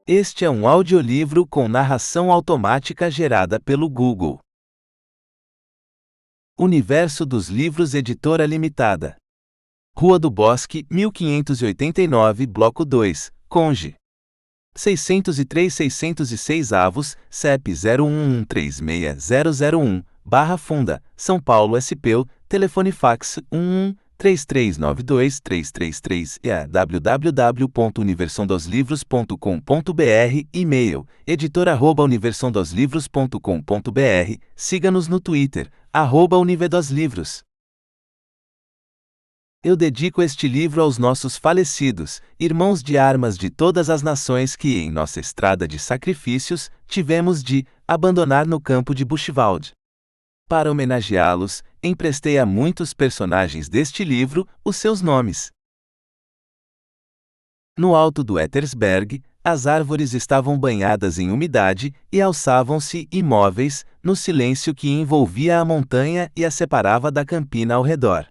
Este é um audiolivro com narração automática gerada pelo Google. Universo dos Livros Editora Limitada. Rua do Bosque, 1589, Bloco 2, Conge. 603-606 Avos, CEP 011360001, Barra Funda, São Paulo SPU, telefone fax 3392-333 e www.universondoslivros.com.br, e-mail, editor@universondoslivros.com.br, siga-nos no Twitter, @univedoslivros. Eu dedico este livro aos nossos falecidos, irmãos de armas de todas as nações que, em nossa estrada de sacrifícios, tivemos de abandonar no campo de Buchenwald. Para homenageá-los, emprestei a muitos personagens deste livro os seus nomes. No alto do Ettersberg, as árvores estavam banhadas em umidade e alçavam-se imóveis, no silêncio que envolvia a montanha e a separava da campina ao redor.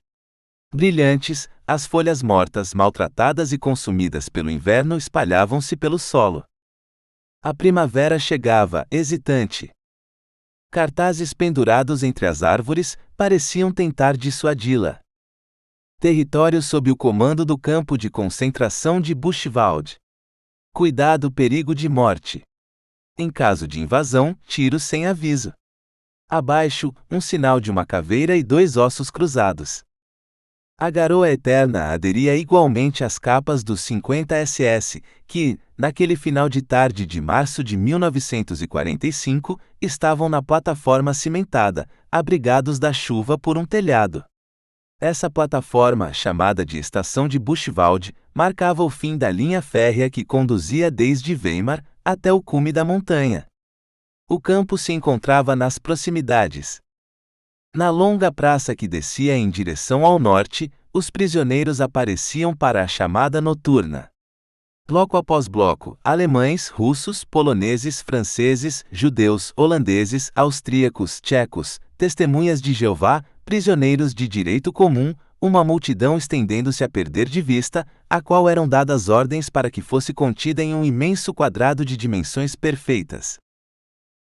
Brilhantes, as folhas mortas, maltratadas e consumidas pelo inverno espalhavam-se pelo solo. A primavera chegava, hesitante. Cartazes pendurados entre as árvores pareciam tentar dissuadi-la. Território sob o comando do campo de concentração de Buchenwald. Cuidado, perigo de morte. Em caso de invasão, tiros sem aviso. Abaixo, um sinal de uma caveira e 2 ossos cruzados. A garoa eterna aderia igualmente às capas dos 50 SS, que, naquele final de tarde de março de 1945, estavam na plataforma cimentada, abrigados da chuva por um telhado. Essa plataforma, chamada de Estação de Buchenwald, marcava o fim da linha férrea que conduzia desde Weimar até o cume da montanha. O campo se encontrava nas proximidades. Na longa praça que descia em direção ao norte, os prisioneiros apareciam para a chamada noturna. Bloco após bloco, alemães, russos, poloneses, franceses, judeus, holandeses, austríacos, tchecos, testemunhas de Jeová, prisioneiros de direito comum, uma multidão estendendo-se a perder de vista, a qual eram dadas ordens para que fosse contida em um imenso quadrado de dimensões perfeitas.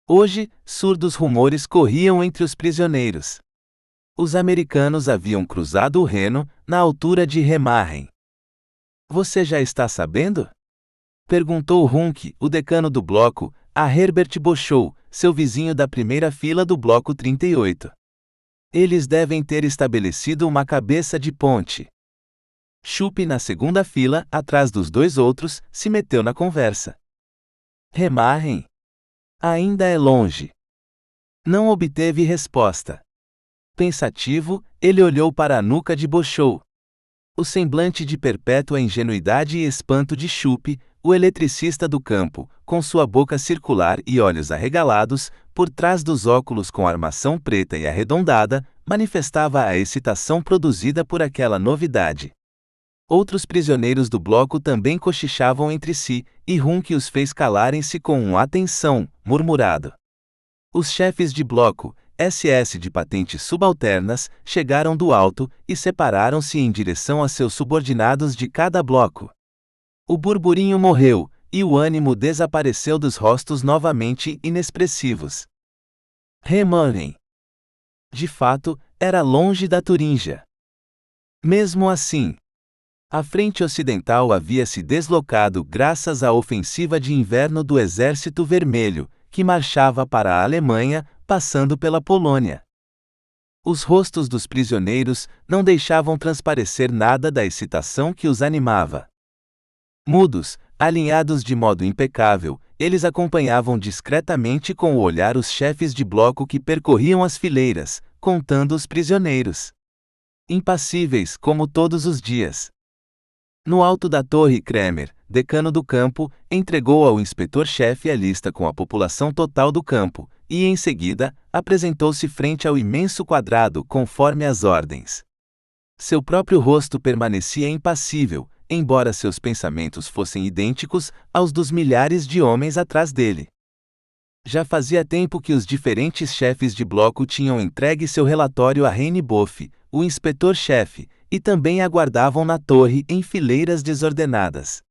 Hoje, surdos rumores corriam entre os prisioneiros. Os americanos haviam cruzado o Reno, na altura de Remagen. Você já está sabendo? Perguntou Runke, o decano do bloco, a Herbert Bochow, seu vizinho da primeira fila do bloco 38. Eles devem ter estabelecido uma cabeça de ponte. Schupp, na segunda fila, atrás dos 2 outros, se meteu na conversa. Remagen? Ainda é longe. Não obteve resposta. Pensativo, ele olhou para a nuca de Bochow. O semblante de perpétua ingenuidade e espanto de Schupp, o eletricista do campo, com sua boca circular e olhos arregalados, por trás dos óculos com armação preta e arredondada, manifestava a excitação produzida por aquela novidade. Outros prisioneiros do bloco também cochichavam entre si, e Runke os fez calarem-se com um atenção, murmurado. Os chefes de bloco, SS de patentes subalternas, chegaram do alto e separaram-se em direção a seus subordinados de cada bloco. O burburinho morreu, e o ânimo desapareceu dos rostos novamente inexpressivos. Remagen. De fato, era longe da Turíngia. Mesmo assim, a frente ocidental havia se deslocado graças à ofensiva de inverno do Exército Vermelho, que marchava para a Alemanha, passando pela Polônia. Os rostos dos prisioneiros não deixavam transparecer nada da excitação que os animava. Mudos, alinhados de modo impecável, eles acompanhavam discretamente com o olhar os chefes de bloco que percorriam as fileiras, contando os prisioneiros. Impassíveis, como todos os dias. No alto da torre, Kremer, decano do campo, entregou ao inspetor-chefe a lista com a população total do campo, e, em seguida, apresentou-se frente ao imenso quadrado conforme as ordens. Seu próprio rosto permanecia impassível, embora seus pensamentos fossem idênticos aos dos milhares de homens atrás dele. Já fazia tempo que os diferentes chefes de bloco tinham entregue seu relatório a Heine Boff, o inspetor-chefe, e também aguardavam na torre em fileiras desordenadas.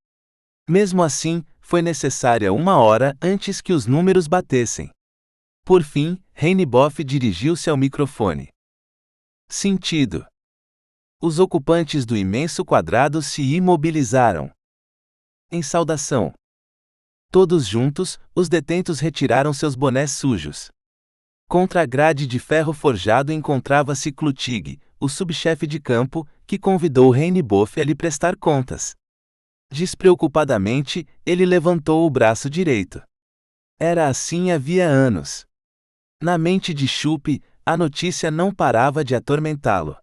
Mesmo assim, Foi necessária 1 hora antes que os números batessem. Por fim, Reineboff dirigiu-se ao microfone. Sentido. Os ocupantes do imenso quadrado se imobilizaram. Em saudação. Todos juntos, os detentos retiraram seus bonés sujos. Contra a grade de ferro forjado encontrava-se Klutig, o subchefe de campo, que convidou Reineboff a lhe prestar contas. Despreocupadamente, ele levantou o braço direito. Era assim havia anos. Na mente de Chupe, a notícia não parava de atormentá-lo.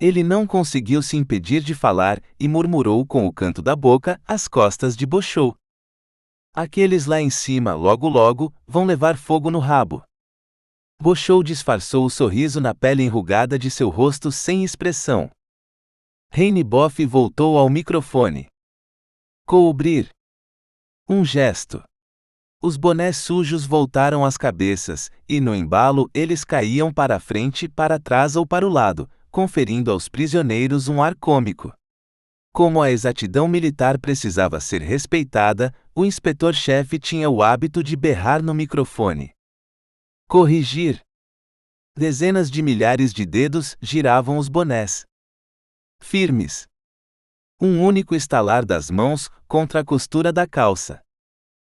Ele não conseguiu se impedir de falar e murmurou com o canto da boca às costas de Bochou. Aqueles lá em cima logo vão levar fogo no rabo. Bochou disfarçou o sorriso na pele enrugada de seu rosto sem expressão. Reineboff voltou ao microfone. Cobrir. Um gesto. Os bonés sujos voltaram às cabeças, e no embalo eles caíam para a frente, para trás ou para o lado, conferindo aos prisioneiros um ar cômico. Como a exatidão militar precisava ser respeitada, o inspetor-chefe tinha o hábito de berrar no microfone. Corrigir. Dezenas de milhares de dedos giravam os bonés. Firmes. Um único estalar das mãos contra a costura da calça.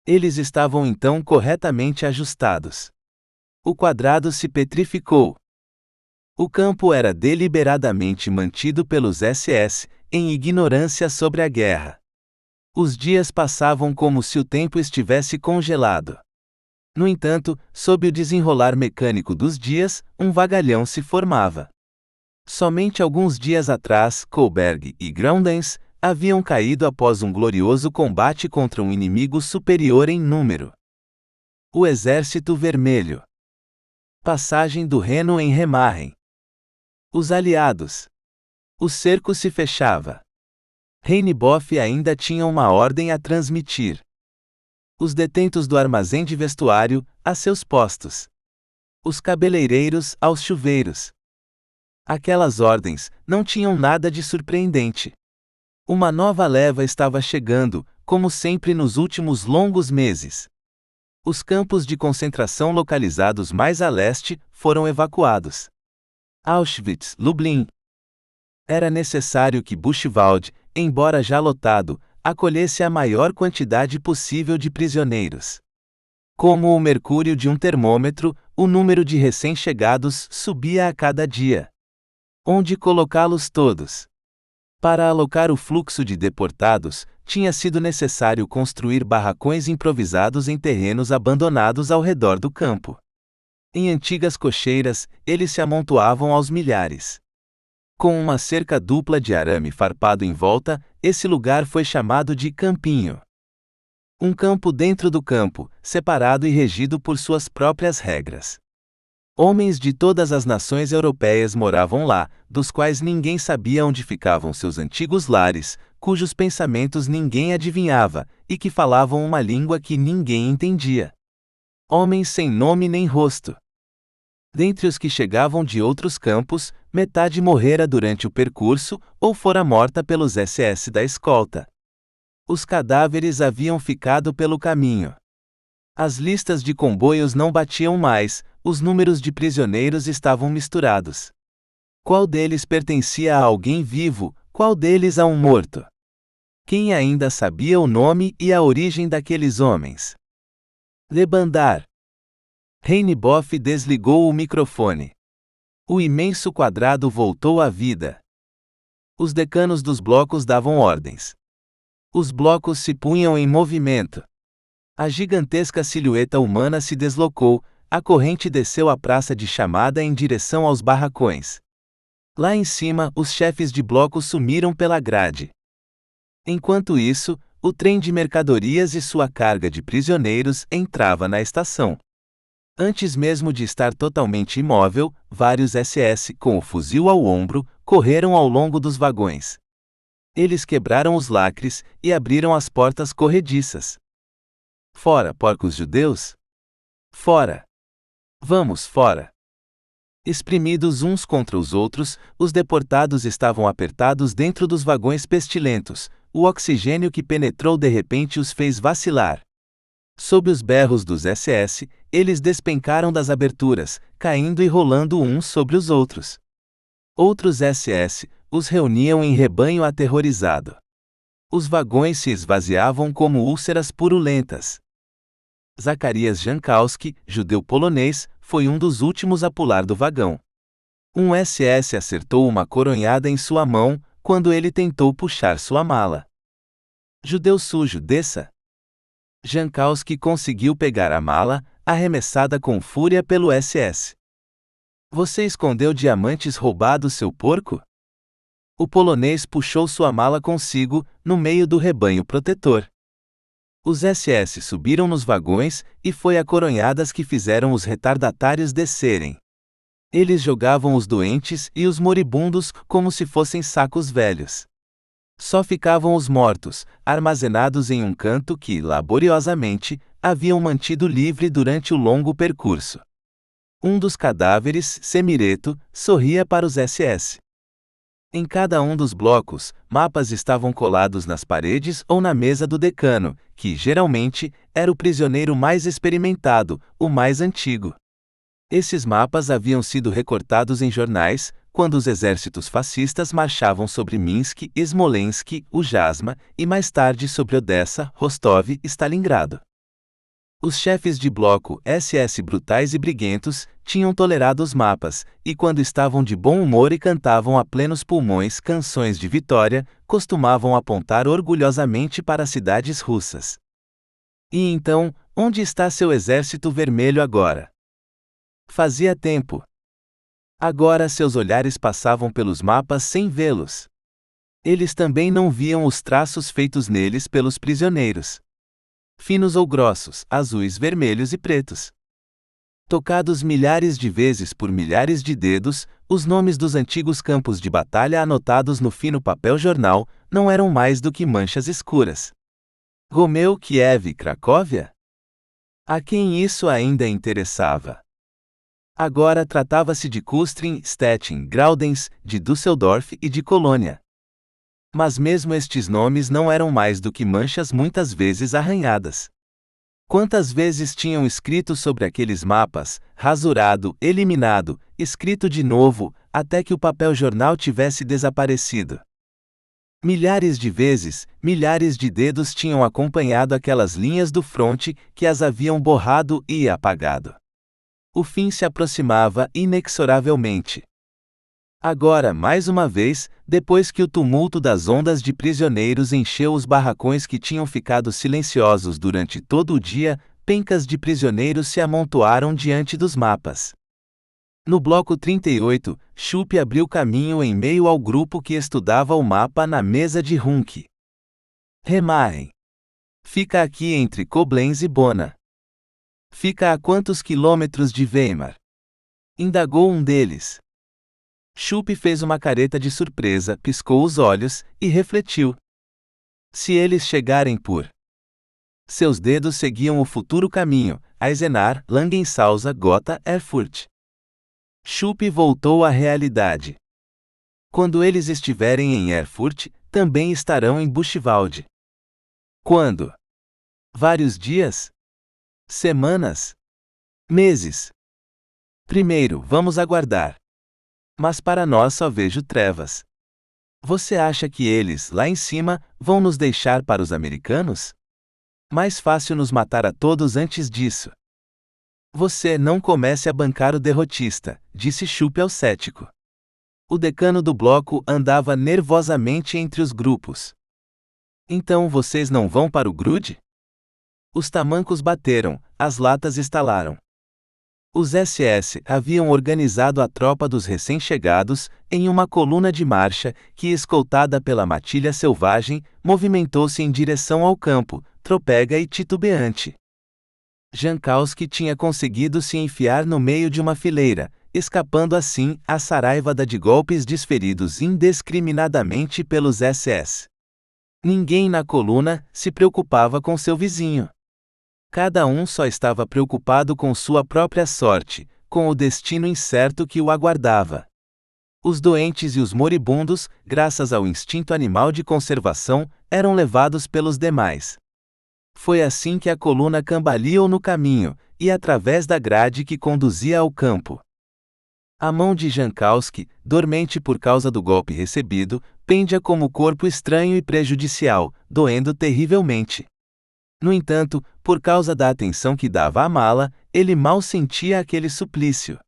Eles estavam então corretamente ajustados. O quadrado se petrificou. O campo era deliberadamente mantido pelos SS, em ignorância sobre a guerra. Os dias passavam como se o tempo estivesse congelado. No entanto, sob o desenrolar mecânico dos dias, um vagalhão se formava. Somente alguns dias atrás, Kohlberg e Groundens haviam caído após um glorioso combate contra um inimigo superior em número. O Exército Vermelho. Passagem do Reno em Remagen. Os aliados. O cerco se fechava. Reineboff ainda tinha uma ordem a transmitir. Os detentos do armazém de vestuário, a seus postos. Os cabeleireiros, aos chuveiros. Aquelas ordens não tinham nada de surpreendente. Uma nova leva estava chegando, como sempre nos últimos longos meses. Os campos de concentração localizados mais a leste foram evacuados. Auschwitz, Lublin. Era necessário que Buchenwald, embora já lotado, acolhesse a maior quantidade possível de prisioneiros. Como o mercúrio de um termômetro, o número de recém-chegados subia a cada dia. Onde colocá-los todos? Para alocar o fluxo de deportados, tinha sido necessário construir barracões improvisados em terrenos abandonados ao redor do campo. Em antigas cocheiras, eles se amontoavam aos milhares. Com uma cerca dupla de arame farpado em volta, esse lugar foi chamado de campinho. Um campo dentro do campo, separado e regido por suas próprias regras. Homens de todas as nações europeias moravam lá, dos quais ninguém sabia onde ficavam seus antigos lares, cujos pensamentos ninguém adivinhava, e que falavam uma língua que ninguém entendia. Homens sem nome nem rosto. Dentre os que chegavam de outros campos, metade morrera durante o percurso, ou fora morta pelos SS da escolta. Os cadáveres haviam ficado pelo caminho. As listas de comboios não batiam mais, os números de prisioneiros estavam misturados. Qual deles pertencia a alguém vivo, qual deles a um morto? Quem ainda sabia o nome e a origem daqueles homens? Debandar. Reineboff desligou o microfone. O imenso quadrado voltou à vida. Os decanos dos blocos davam ordens. Os blocos se punham em movimento. A gigantesca silhueta humana se deslocou, a corrente desceu a praça de chamada em direção aos barracões. Lá em cima, os chefes de bloco sumiram pela grade. Enquanto isso, o trem de mercadorias e sua carga de prisioneiros entrava na estação. Antes mesmo de estar totalmente imóvel, vários SS, com o fuzil ao ombro, correram ao longo dos vagões. Eles quebraram os lacres e abriram as portas corrediças. Fora, porcos judeus! Fora! Vamos fora! Espremidos uns contra os outros, os deportados estavam apertados dentro dos vagões pestilentos, o oxigênio que penetrou de repente os fez vacilar. Sob os berros dos SS, eles despencaram das aberturas, caindo e rolando uns sobre os outros. Outros SS os reuniam em rebanho aterrorizado. Os vagões se esvaziavam como úlceras purulentas. Zacarias Jankowski, judeu polonês, foi um dos últimos a pular do vagão. Um SS acertou uma coronhada em sua mão quando ele tentou puxar sua mala. Judeu sujo, desça! Jankowski conseguiu pegar a mala, arremessada com fúria pelo SS. Você escondeu diamantes roubados, seu porco? O polonês puxou sua mala consigo, no meio do rebanho protetor. Os SS subiram nos vagões, e foi a coronhadas que fizeram os retardatários descerem. Eles jogavam os doentes e os moribundos como se fossem sacos velhos. Só ficavam os mortos, armazenados em um canto que, laboriosamente, haviam mantido livre durante o longo percurso. Um dos cadáveres, Semireto, sorria para os SS. Em cada um dos blocos, mapas estavam colados nas paredes ou na mesa do decano, que, geralmente, era o prisioneiro mais experimentado, o mais antigo. Esses mapas haviam sido recortados em jornais, quando os exércitos fascistas marchavam sobre Minsk, Smolensk, Ujasma, e mais tarde sobre Odessa, Rostov e Stalingrado. Os chefes de bloco SS brutais e briguentos tinham tolerado os mapas, e quando estavam de bom humor e cantavam a plenos pulmões canções de vitória, costumavam apontar orgulhosamente para as cidades russas. E então, onde está seu exército vermelho agora? Fazia tempo. Agora seus olhares passavam pelos mapas sem vê-los. Eles também não viam os traços feitos neles pelos prisioneiros. Finos ou grossos, azuis, vermelhos e pretos. Tocados milhares de vezes por milhares de dedos, os nomes dos antigos campos de batalha anotados no fino papel jornal não eram mais do que manchas escuras. Romeu, Kiev e Cracóvia? A quem isso ainda interessava? Agora tratava-se de Kustrin, Stettin, Graudenz, de Düsseldorf e de Colônia. Mas mesmo estes nomes não eram mais do que manchas muitas vezes arranhadas. Quantas vezes tinham escrito sobre aqueles mapas, rasurado, eliminado, escrito de novo, até que o papel jornal tivesse desaparecido? Milhares de vezes, milhares de dedos tinham acompanhado aquelas linhas do fronte que as haviam borrado e apagado. O fim se aproximava inexoravelmente. Agora, mais uma vez, depois que o tumulto das ondas de prisioneiros encheu os barracões que tinham ficado silenciosos durante todo o dia, pencas de prisioneiros se amontoaram diante dos mapas. No bloco 38, Schupp abriu caminho em meio ao grupo que estudava o mapa na mesa de Hunke. Remagen. Fica aqui entre Koblenz e Bona. Fica a quantos quilômetros de Weimar? Indagou um deles. Schupp fez uma careta de surpresa, piscou os olhos e refletiu. Se eles chegarem por... Seus dedos seguiam o futuro caminho, Eisenach, Langensalza, Gotha, Erfurt. Schupp voltou à realidade. Quando eles estiverem em Erfurt, também estarão em Buchenwald. Quando? Vários dias? Semanas? Meses? Primeiro, vamos aguardar. Mas para nós só vejo trevas. Você acha que eles, lá em cima, vão nos deixar para os americanos? Mais fácil nos matar a todos antes disso. Você não comece a bancar o derrotista, disse Schupp ao cético. O decano do bloco andava nervosamente entre os grupos. Então vocês não vão para o grude? Os tamancos bateram, as latas estalaram. Os SS haviam organizado a tropa dos recém-chegados em uma coluna de marcha que, escoltada pela matilha selvagem, movimentou-se em direção ao campo, tropega e titubeante. Jankowski tinha conseguido se enfiar no meio de uma fileira, escapando assim à saraivada de golpes desferidos indiscriminadamente pelos SS. Ninguém na coluna se preocupava com seu vizinho. Cada um só estava preocupado com sua própria sorte, com o destino incerto que o aguardava. Os doentes e os moribundos, graças ao instinto animal de conservação, eram levados pelos demais. Foi assim que a coluna cambaleou no caminho, e através da grade que conduzia ao campo. A mão de Jankowski, dormente por causa do golpe recebido, pendia como corpo estranho e prejudicial, doendo terrivelmente. No entanto, por causa da atenção que dava à mala, ele mal sentia aquele suplício.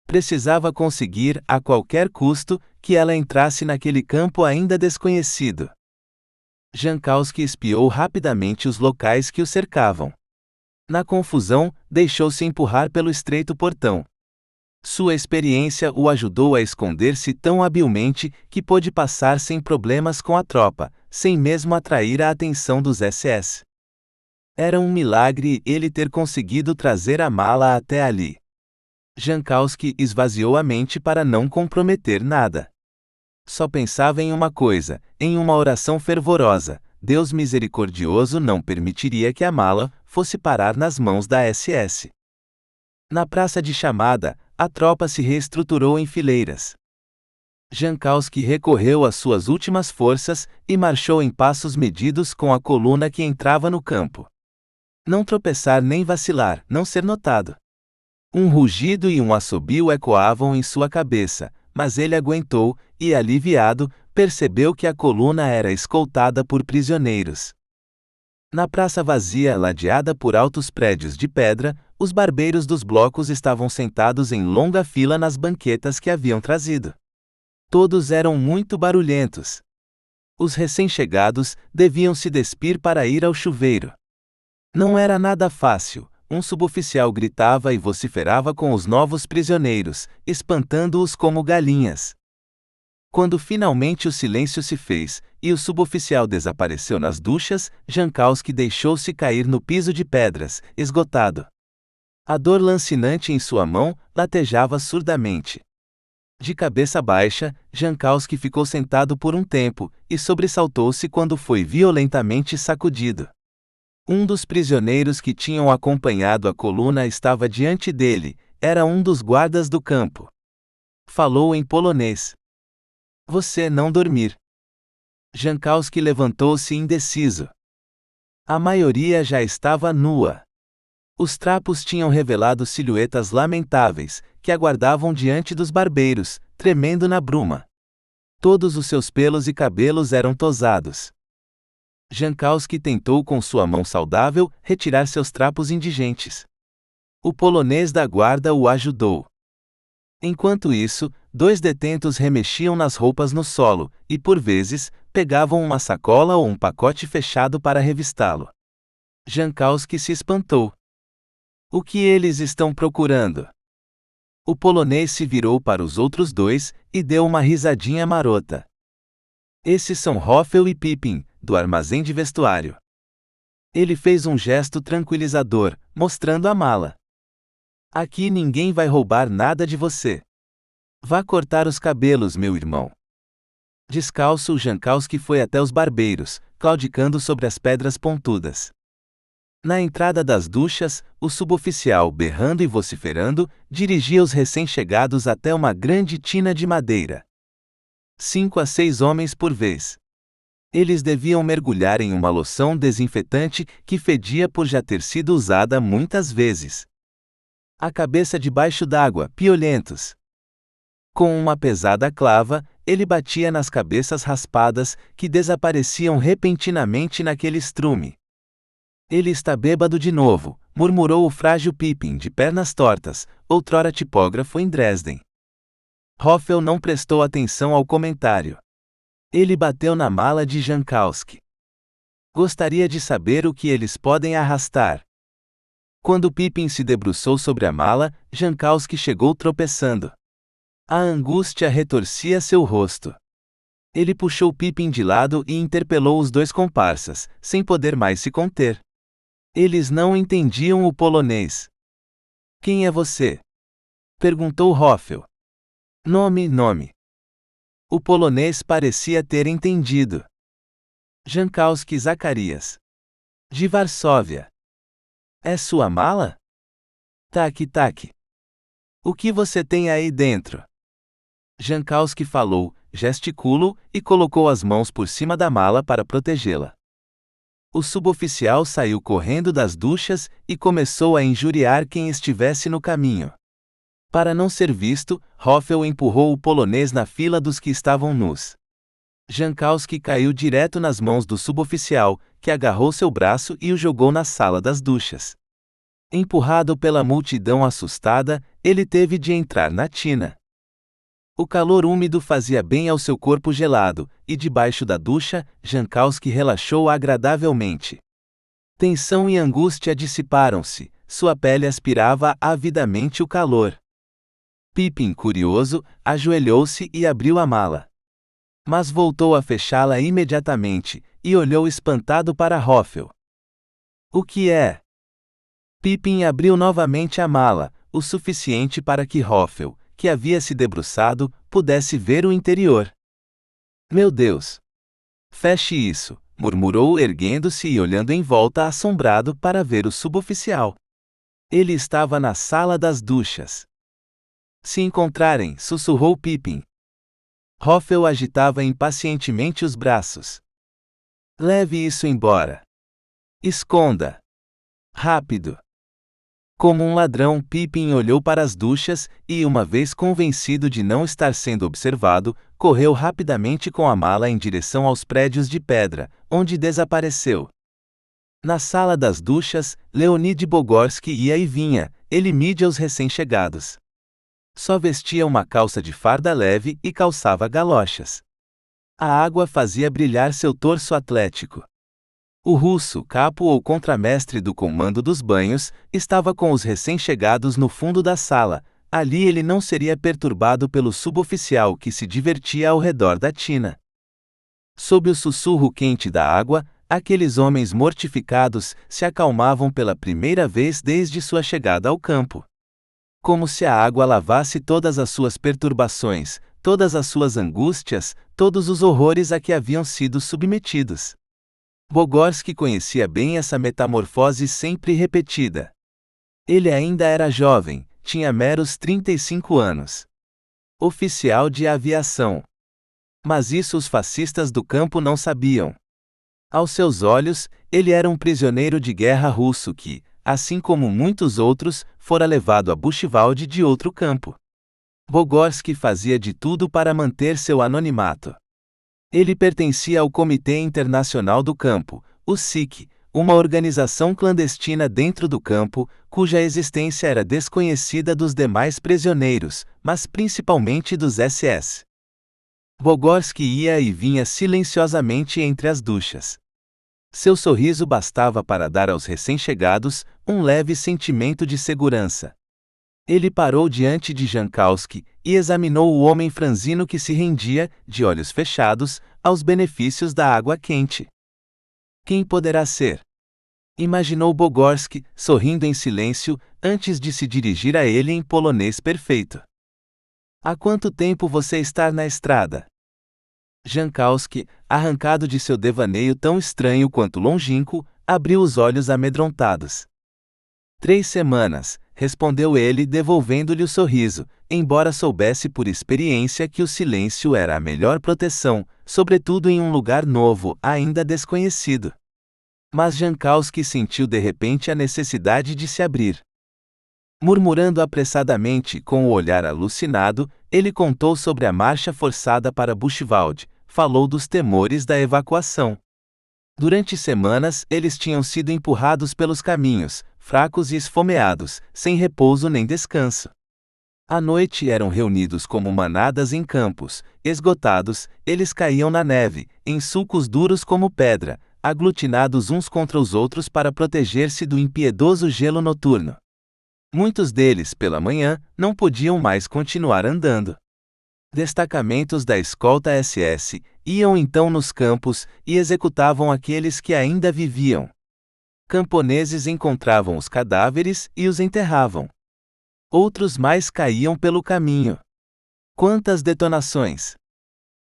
Precisava conseguir, a qualquer custo, que ela entrasse naquele campo ainda desconhecido. Jankowski espiou rapidamente os locais que o cercavam. Na confusão, deixou-se empurrar pelo estreito portão. Sua experiência o ajudou a esconder-se tão habilmente que pôde passar sem problemas com a tropa, sem mesmo atrair a atenção dos SS. Era um milagre ele ter conseguido trazer a mala até ali. Jankowski esvaziou a mente para não comprometer nada. Só pensava em uma coisa, em uma oração fervorosa: Deus misericordioso não permitiria que a mala fosse parar nas mãos da SS. Na praça de chamada, a tropa se reestruturou em fileiras. Jankowski recorreu às suas últimas forças e marchou em passos medidos com a coluna que entrava no campo. Não tropeçar nem vacilar, não ser notado. Um rugido e um assobio ecoavam em sua cabeça, mas ele aguentou, e aliviado, percebeu que a coluna era escoltada por prisioneiros. Na praça vazia ladeada por altos prédios de pedra, os barbeiros dos blocos estavam sentados em longa fila nas banquetas que haviam trazido. Todos eram muito barulhentos. Os recém-chegados deviam se despir para ir ao chuveiro. Não era nada fácil. Um suboficial gritava e vociferava com os novos prisioneiros, espantando-os como galinhas. Quando finalmente o silêncio se fez, e o suboficial desapareceu nas duchas, Jankowski deixou-se cair no piso de pedras, esgotado. A dor lancinante em sua mão latejava surdamente. De cabeça baixa, Jankowski ficou sentado por um tempo, e sobressaltou-se quando foi violentamente sacudido. Um dos prisioneiros que tinham acompanhado a coluna estava diante dele, era um dos guardas do campo. Falou em polonês. Você não dormir. Jankowski levantou-se indeciso. A maioria já estava nua. Os trapos tinham revelado silhuetas lamentáveis, que aguardavam diante dos barbeiros, tremendo na bruma. Todos os seus pelos e cabelos eram tosados. Jankowski tentou com sua mão saudável retirar seus trapos indigentes. O polonês da guarda o ajudou. Enquanto isso, 2 detentos remexiam nas roupas no solo, e por vezes, pegavam uma sacola ou um pacote fechado para revistá-lo. Jankowski se espantou. O que eles estão procurando? O polonês se virou para os outros 2, e deu uma risadinha marota. Esses são Hoffel e Pippin, do armazém de vestuário. Ele fez um gesto tranquilizador, mostrando a mala. Aqui ninguém vai roubar nada de você. Vá cortar os cabelos, meu irmão. Descalço, Jankowski foi até os barbeiros, claudicando sobre as pedras pontudas. Na entrada das duchas, o suboficial, berrando e vociferando, dirigia os recém-chegados até uma grande tina de madeira. 5 a 6 homens por vez. Eles deviam mergulhar em uma loção desinfetante que fedia por já ter sido usada muitas vezes. A cabeça debaixo d'água, piolhentos. Com uma pesada clava, ele batia nas cabeças raspadas, que desapareciam repentinamente naquele estrume. Ele está bêbado de novo, murmurou o frágil Pippin de pernas tortas, outrora tipógrafo em Dresden. Hoffel não prestou atenção ao comentário. Ele bateu na mala de Jankowski. Gostaria de saber o que eles podem arrastar. Quando Pippin se debruçou sobre a mala, Jankowski chegou tropeçando. A angústia retorcia seu rosto. Ele puxou Pippin de lado e interpelou os 2 comparsas, sem poder mais se conter. Eles não entendiam o polonês. Quem é você? Perguntou Hoffel. Nome. O polonês parecia ter entendido. Jankowski Zacarias. De Varsóvia. É sua mala? Tac. O que você tem aí dentro? Jankowski falou, gesticulou e colocou as mãos por cima da mala para protegê-la. O suboficial saiu correndo das duchas e começou a injuriar quem estivesse no caminho. Para não ser visto, Hoffel empurrou o polonês na fila dos que estavam nus. Jankowski caiu direto nas mãos do suboficial, que agarrou seu braço e o jogou na sala das duchas. Empurrado pela multidão assustada, ele teve de entrar na tina. O calor úmido fazia bem ao seu corpo gelado, e debaixo da ducha, Jankowski relaxou agradavelmente. Tensão e angústia dissiparam-se, sua pele aspirava avidamente o calor. Pippin, curioso, ajoelhou-se e abriu a mala. Mas voltou a fechá-la imediatamente, e olhou espantado para Hoffel. O que é? Pippin abriu novamente a mala, o suficiente para que Hoffel, que havia se debruçado, pudesse ver o interior. Meu Deus! Feche isso, murmurou erguendo-se e olhando em volta assombrado para ver o suboficial. Ele estava na sala das duchas. Se encontrarem, sussurrou Pippin. Hoffel agitava impacientemente os braços. Leve isso embora. Esconda. Rápido. Como um ladrão, Pippin olhou para as duchas e, uma vez convencido de não estar sendo observado, correu rapidamente com a mala em direção aos prédios de pedra, onde desapareceu. Na sala das duchas, Leonid Bogorski ia e vinha, ele mídia os recém-chegados. Só vestia uma calça de farda leve e calçava galochas. A água fazia brilhar seu torso atlético. O russo, capo ou contramestre do comando dos banhos, estava com os recém-chegados no fundo da sala. Ali ele não seria perturbado pelo suboficial que se divertia ao redor da tina. Sob o sussurro quente da água, aqueles homens mortificados se acalmavam pela primeira vez desde sua chegada ao campo. Como se a água lavasse todas as suas perturbações, todas as suas angústias, todos os horrores a que haviam sido submetidos. Bogorski conhecia bem essa metamorfose sempre repetida. Ele ainda era jovem, tinha meros 35 anos. Oficial de aviação. Mas isso os fascistas do campo não sabiam. Aos seus olhos, ele era um prisioneiro de guerra russo que, assim como muitos outros, fora levado a Buchenwald de outro campo. Bogorski fazia de tudo para manter seu anonimato. Ele pertencia ao Comitê Internacional do Campo, o SIC, uma organização clandestina dentro do campo, cuja existência era desconhecida dos demais prisioneiros, mas principalmente dos SS. Bogorski ia e vinha silenciosamente entre as duchas. Seu sorriso bastava para dar aos recém-chegados um leve sentimento de segurança. Ele parou diante de Jankowski e examinou o homem franzino que se rendia, de olhos fechados, aos benefícios da água quente. Quem poderá ser? Imaginou Bogorski, sorrindo em silêncio, antes de se dirigir a ele em polonês perfeito. Há quanto tempo você está na estrada? Jankowski, arrancado de seu devaneio tão estranho quanto longínquo, abriu os olhos amedrontados. 3 semanas, respondeu ele devolvendo-lhe o sorriso, embora soubesse por experiência que o silêncio era a melhor proteção, sobretudo em um lugar novo, ainda desconhecido. Mas Jankowski sentiu de repente a necessidade de se abrir. Murmurando apressadamente com o olhar alucinado, ele contou sobre a marcha forçada para Buchenwald, falou dos temores da evacuação. Durante semanas eles tinham sido empurrados pelos caminhos, fracos e esfomeados, sem repouso nem descanso. À noite eram reunidos como manadas em campos, esgotados, eles caíam na neve, em sulcos duros como pedra, aglutinados uns contra os outros para proteger-se do impiedoso gelo noturno. Muitos deles, pela manhã, não podiam mais continuar andando. Destacamentos da escolta SS iam então nos campos e executavam aqueles que ainda viviam. Camponeses encontravam os cadáveres e os enterravam. Outros mais caíam pelo caminho. Quantas detonações!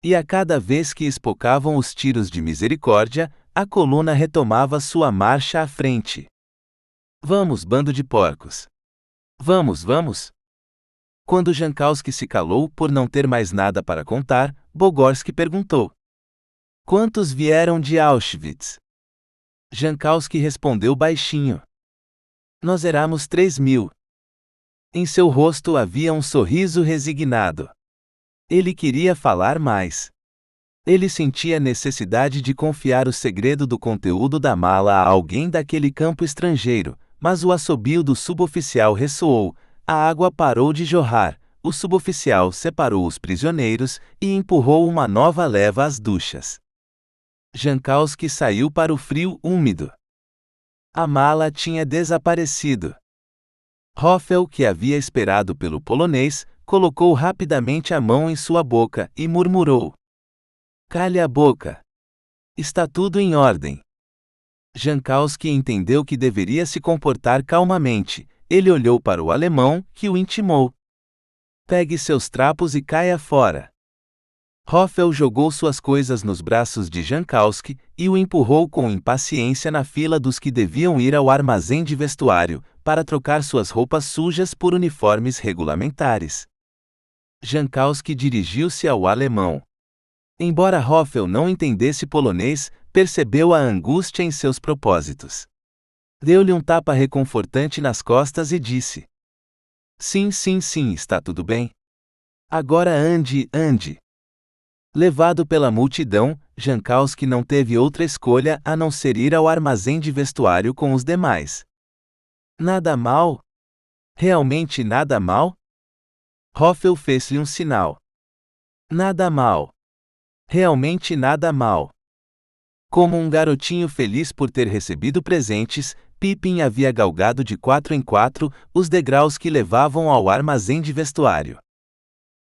E a cada vez que espocavam os tiros de misericórdia, a coluna retomava sua marcha à frente. Vamos, bando de porcos! Vamos, vamos! Quando Jankowski se calou por não ter mais nada para contar, Bogorski perguntou: Quantos vieram de Auschwitz? Jankowski respondeu baixinho: Nós éramos 3.000. Em seu rosto havia um sorriso resignado. Ele queria falar mais. Ele sentia necessidade de confiar o segredo do conteúdo da mala a alguém daquele campo estrangeiro, mas o assobio do suboficial ressoou, a água parou de jorrar, o suboficial separou os prisioneiros e empurrou uma nova leva às duchas. Jankowski saiu para o frio úmido. A mala tinha desaparecido. Hoffel, que havia esperado pelo polonês, colocou rapidamente a mão em sua boca e murmurou: Calhe a boca. Está tudo em ordem. Jankowski entendeu que deveria se comportar calmamente. Ele olhou para o alemão, que o intimou: Pegue seus trapos e caia fora. Hoffel jogou suas coisas nos braços de Jankowski e o empurrou com impaciência na fila dos que deviam ir ao armazém de vestuário, para trocar suas roupas sujas por uniformes regulamentares. Jankowski dirigiu-se ao alemão. Embora Hoffel não entendesse polonês, percebeu a angústia em seus propósitos. Deu-lhe um tapa reconfortante nas costas e disse: Sim, está tudo bem. Agora ande. Levado pela multidão, Jankowski não teve outra escolha a não ser ir ao armazém de vestuário com os demais. Nada mal? Realmente nada mal? Hoffel fez-lhe um sinal. Nada mal. Realmente nada mal. Como um garotinho feliz por ter recebido presentes, Pippin havia galgado de 4 em 4 os degraus que levavam ao armazém de vestuário.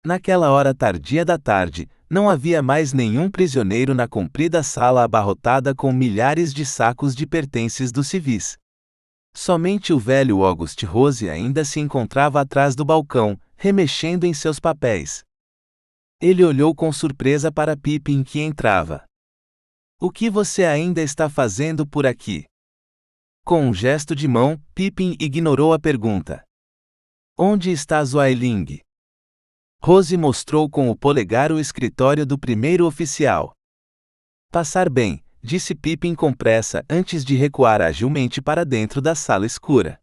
Naquela hora tardia da tarde, não havia mais nenhum prisioneiro na comprida sala abarrotada com milhares de sacos de pertences dos civis. Somente o velho August Rose ainda se encontrava atrás do balcão, remexendo em seus papéis. Ele olhou com surpresa para Pippin que entrava. O que você ainda está fazendo por aqui? Com um gesto de mão, Pippin ignorou a pergunta. Onde está Zweiling? Rose mostrou com o polegar o escritório do primeiro oficial. Passar bem, disse Pippin com pressa antes de recuar agilmente para dentro da sala escura.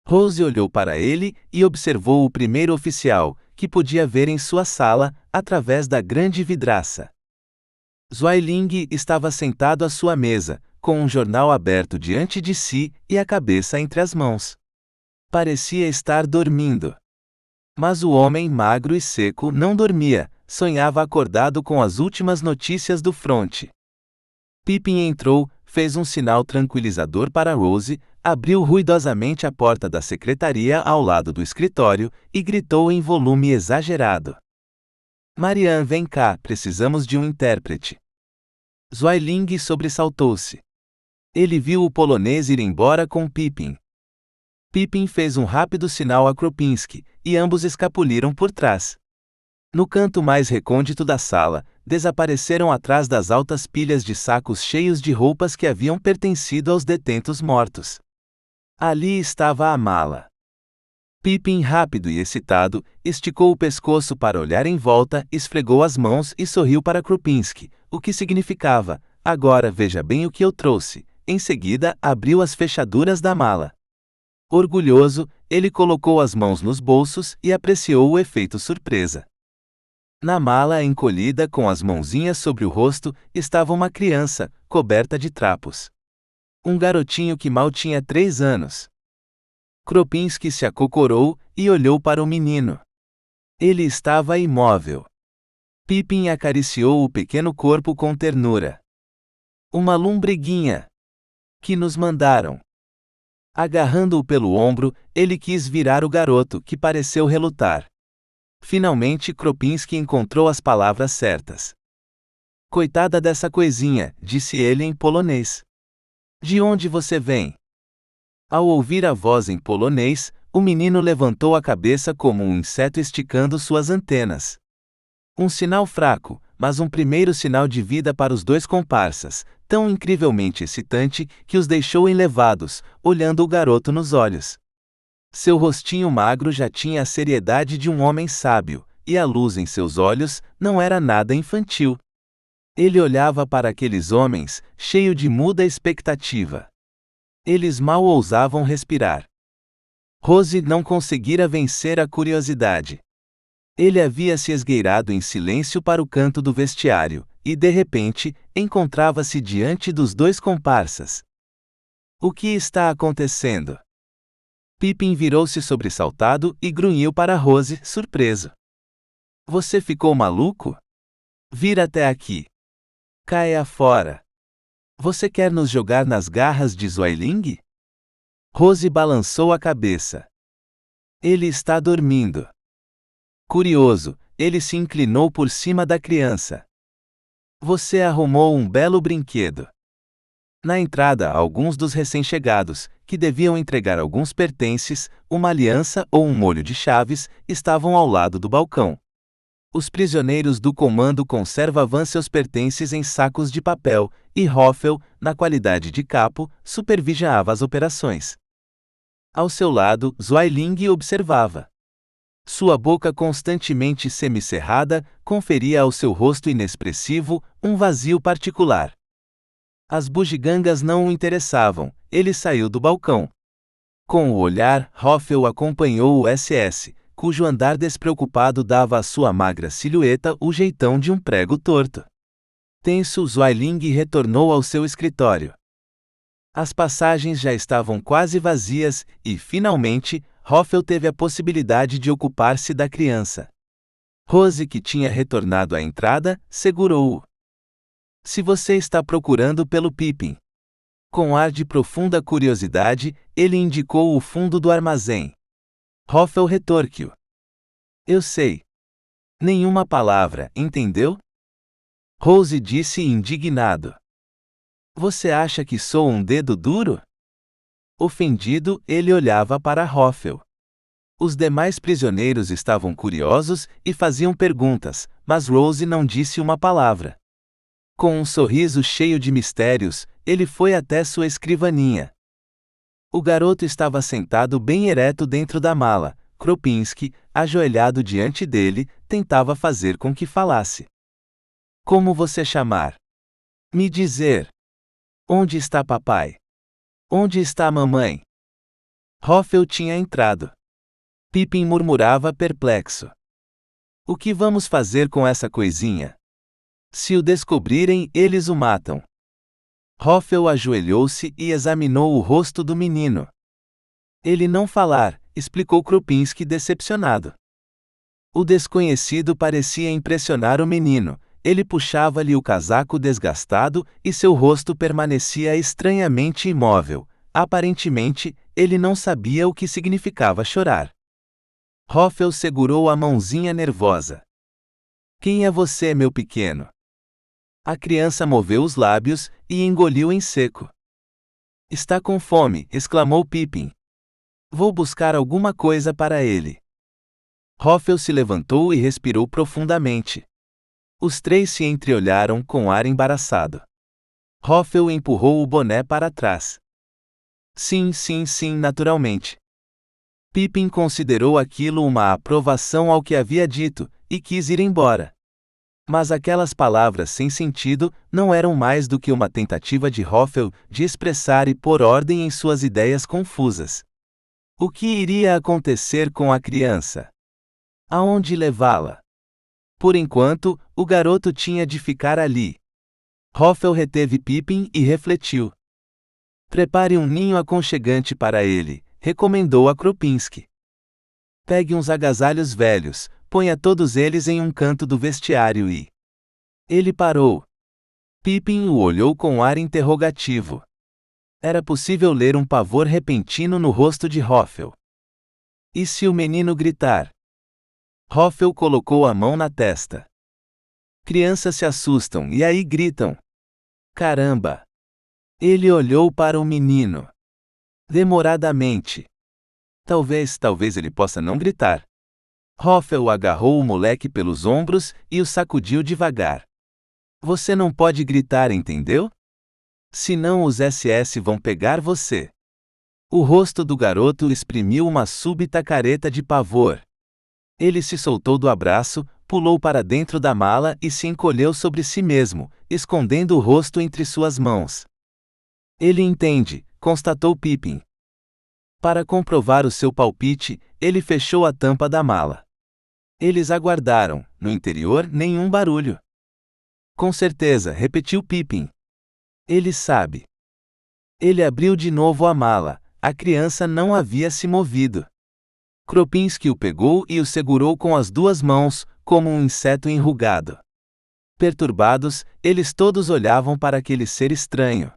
Rose olhou para ele e observou o primeiro oficial, que podia ver em sua sala, através da grande vidraça. Zweiling estava sentado à sua mesa, com um jornal aberto diante de si e a cabeça entre as mãos. Parecia estar dormindo. Mas o homem magro e seco não dormia, sonhava acordado com as últimas notícias do fronte. Pippin entrou, fez um sinal tranquilizador para Rose, abriu ruidosamente a porta da secretaria ao lado do escritório e gritou em volume exagerado: Marianne, vem cá, precisamos de um intérprete. Zweiling sobressaltou-se. Ele viu o polonês ir embora com Pippin. Pippin fez um rápido sinal a Kropinski, e ambos escapuliram por trás. No canto mais recôndito da sala, desapareceram atrás das altas pilhas de sacos cheios de roupas que haviam pertencido aos detentos mortos. Ali estava a mala. Pippin, rápido e excitado, esticou o pescoço para olhar em volta, esfregou as mãos e sorriu para Kropinski, o que significava: agora veja bem o que eu trouxe. Em seguida, abriu as fechaduras da mala. Orgulhoso, ele colocou as mãos nos bolsos e apreciou o efeito surpresa. Na mala encolhida com as mãozinhas sobre o rosto, estava uma criança, coberta de trapos. Um garotinho que mal tinha 3 anos. Kropinski se acocorou e olhou para o menino. Ele estava imóvel. Pippin acariciou o pequeno corpo com ternura. Uma lombriguinha. Que nos mandaram. Agarrando-o pelo ombro, ele quis virar o garoto, que pareceu relutar. Finalmente Kropinski encontrou as palavras certas. Coitada dessa coisinha, disse ele em polonês. De onde você vem? Ao ouvir a voz em polonês, o menino levantou a cabeça como um inseto esticando suas antenas. Um sinal fraco, mas um primeiro sinal de vida para os 2 comparsas, tão incrivelmente excitante que os deixou enlevados, olhando o garoto nos olhos. Seu rostinho magro já tinha a seriedade de um homem sábio, e a luz em seus olhos não era nada infantil. Ele olhava para aqueles homens, cheio de muda expectativa. Eles mal ousavam respirar. Rose não conseguira vencer a curiosidade. Ele havia se esgueirado em silêncio para o canto do vestiário, e de repente, encontrava-se diante dos dois comparsas. O que está acontecendo? Pippin virou-se sobressaltado e grunhiu para Rose, surpreso. Você ficou maluco? Vira até aqui. Caia fora. Você quer nos jogar nas garras de Zweilin? Rose balançou a cabeça. Ele está dormindo. Curioso, ele se inclinou por cima da criança. Você arrumou um belo brinquedo. Na entrada, alguns dos recém-chegados, que deviam entregar alguns pertences, uma aliança ou um molho de chaves, estavam ao lado do balcão. Os prisioneiros do comando conservavam seus pertences em sacos de papel, e Hoffel, na qualidade de capo, supervisionava as operações. Ao seu lado, Zweilin observava. Sua boca constantemente semicerrada conferia ao seu rosto inexpressivo um vazio particular. As bugigangas não o interessavam, ele saiu do balcão. Com o olhar, Hoffel acompanhou o SS, cujo andar despreocupado dava à sua magra silhueta o jeitão de um prego torto. Tenso, Zweilin retornou ao seu escritório. As passagens já estavam quase vazias e, finalmente, Hoffel teve a possibilidade de ocupar-se da criança. Rose, que tinha retornado à entrada, segurou-o. Se você está procurando pelo Pippin. Com ar de profunda curiosidade, ele indicou o fundo do armazém. Hoffel retorquiu. Eu sei. Nenhuma palavra, entendeu? Rose disse indignado. Você acha que sou um dedo duro? Ofendido, ele olhava para Hoffel. Os demais prisioneiros estavam curiosos e faziam perguntas, mas Rose não disse uma palavra. Com um sorriso cheio de mistérios, ele foi até sua escrivaninha. O garoto estava sentado bem ereto dentro da mala. Kropinski, ajoelhado diante dele, tentava fazer com que falasse. Como você chamar? Me dizer. Onde está papai? Onde está mamãe? Hoffel tinha entrado. Pippin murmurava perplexo. O que vamos fazer com essa coisinha? Se o descobrirem, eles o matam. Hoffel ajoelhou-se e examinou o rosto do menino. Ele não falar, explicou Kropinski decepcionado. O desconhecido parecia impressionar o menino. Ele puxava-lhe o casaco desgastado e seu rosto permanecia estranhamente imóvel. Aparentemente, ele não sabia o que significava chorar. Hoffel segurou a mãozinha nervosa. Quem é você, meu pequeno? A criança moveu os lábios e engoliu em seco. Está com fome, exclamou Pippin. Vou buscar alguma coisa para ele. Hoffel se levantou e respirou profundamente. Os três se entreolharam com ar embaraçado. Hoffel empurrou o boné para trás. Sim, naturalmente. Pippin considerou aquilo uma aprovação ao que havia dito, e quis ir embora. Mas aquelas palavras sem sentido não eram mais do que uma tentativa de Hoffel de expressar e pôr ordem em suas ideias confusas. O que iria acontecer com a criança? Aonde levá-la? Por enquanto, o garoto tinha de ficar ali. Hoffel reteve Pippin e refletiu. Prepare um ninho aconchegante para ele, recomendou a Kropinski. Pegue uns agasalhos velhos, ponha todos eles em um canto do vestiário e... Ele parou. Pippin o olhou com ar interrogativo. Era possível ler um pavor repentino no rosto de Hoffel. E se o menino gritar? Hoffel colocou a mão na testa. Crianças se assustam e aí gritam. Caramba! Ele olhou para o menino. Demoradamente. Talvez ele possa não gritar. Hoffel agarrou o moleque pelos ombros e o sacudiu devagar. Você não pode gritar, entendeu? Senão os SS vão pegar você. O rosto do garoto exprimiu uma súbita careta de pavor. Ele se soltou do abraço, pulou para dentro da mala e se encolheu sobre si mesmo, escondendo o rosto entre suas mãos. Ele entende, constatou Pippin. Para comprovar o seu palpite, ele fechou a tampa da mala. Eles aguardaram, no interior nenhum barulho. Com certeza, repetiu Pippin. Ele sabe. Ele abriu de novo a mala, a criança não havia se movido. Kropinski o pegou e o segurou com as duas mãos, como um inseto enrugado. Perturbados, eles todos olhavam para aquele ser estranho.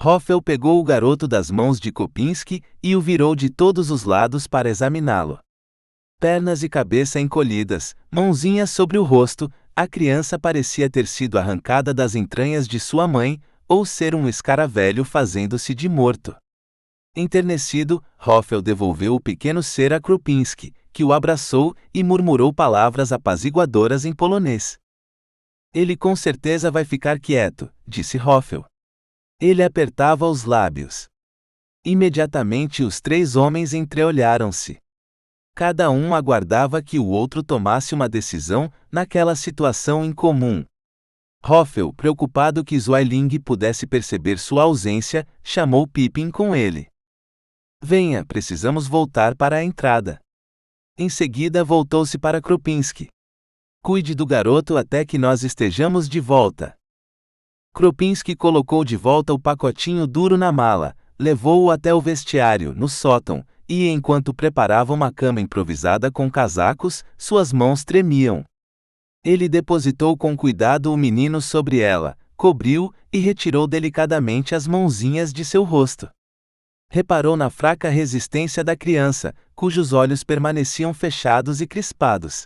Hoffel pegou o garoto das mãos de Kropinski e o virou de todos os lados para examiná-lo. Pernas e cabeça encolhidas, mãozinhas sobre o rosto, a criança parecia ter sido arrancada das entranhas de sua mãe, ou ser um escaravelho fazendo-se de morto. Enternecido, Hoffel devolveu o pequeno ser a Kropinski, que o abraçou e murmurou palavras apaziguadoras em polonês. Ele com certeza vai ficar quieto, disse Hoffel. Ele apertava os lábios. Imediatamente os três homens entreolharam-se. Cada um aguardava que o outro tomasse uma decisão naquela situação incomum. Hoffel, preocupado que Zweiling pudesse perceber sua ausência, chamou Pippin com ele. Venha, precisamos voltar para a entrada. Em seguida voltou-se para Kropinski. Cuide do garoto até que nós estejamos de volta. Kropinski colocou de volta o pacotinho duro na mala, levou-o até o vestiário, no sótão, e enquanto preparava uma cama improvisada com casacos, suas mãos tremiam. Ele depositou com cuidado o menino sobre ela, cobriu e retirou delicadamente as mãozinhas de seu rosto. Reparou na fraca resistência da criança, cujos olhos permaneciam fechados e crispados.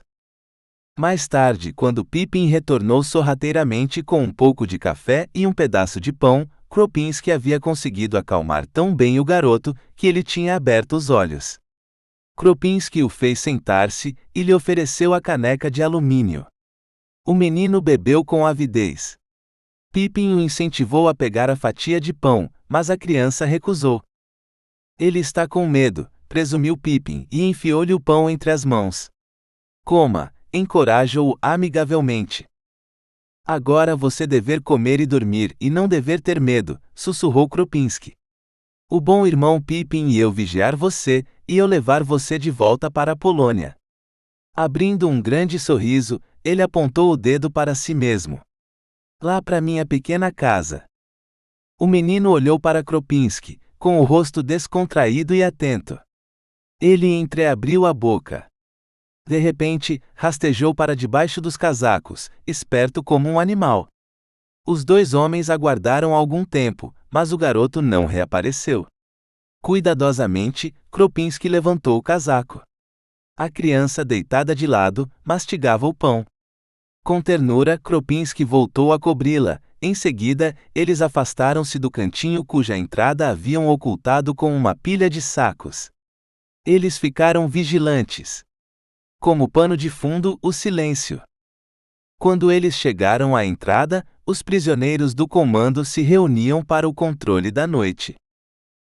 Mais tarde, quando Pippin retornou sorrateiramente com um pouco de café e um pedaço de pão, Kropinski havia conseguido acalmar tão bem o garoto que ele tinha aberto os olhos. Kropinski o fez sentar-se e lhe ofereceu a caneca de alumínio. O menino bebeu com avidez. Pippin o incentivou a pegar a fatia de pão, mas a criança recusou. Ele está com medo, presumiu Pippin e enfiou-lhe o pão entre as mãos. Coma, encorajou-o amigavelmente. Agora você dever comer e dormir e não dever ter medo, sussurrou Kropinski. O bom irmão Pippin e eu vigiar você, e eu levar você de volta para a Polônia. Abrindo um grande sorriso, ele apontou o dedo para si mesmo. Lá para minha pequena casa. O menino olhou para Kropinski, com o rosto descontraído e atento. Ele entreabriu a boca. De repente, rastejou para debaixo dos casacos, esperto como um animal. Os dois homens aguardaram algum tempo, mas o garoto não reapareceu. Cuidadosamente, Kropinski levantou o casaco. A criança, deitada de lado, mastigava o pão. Com ternura, Kropinski voltou a cobri-la. Em seguida, eles afastaram-se do cantinho cuja entrada haviam ocultado com uma pilha de sacos. Eles ficaram vigilantes. Como pano de fundo, o silêncio. Quando eles chegaram à entrada, os prisioneiros do comando se reuniam para o controle da noite.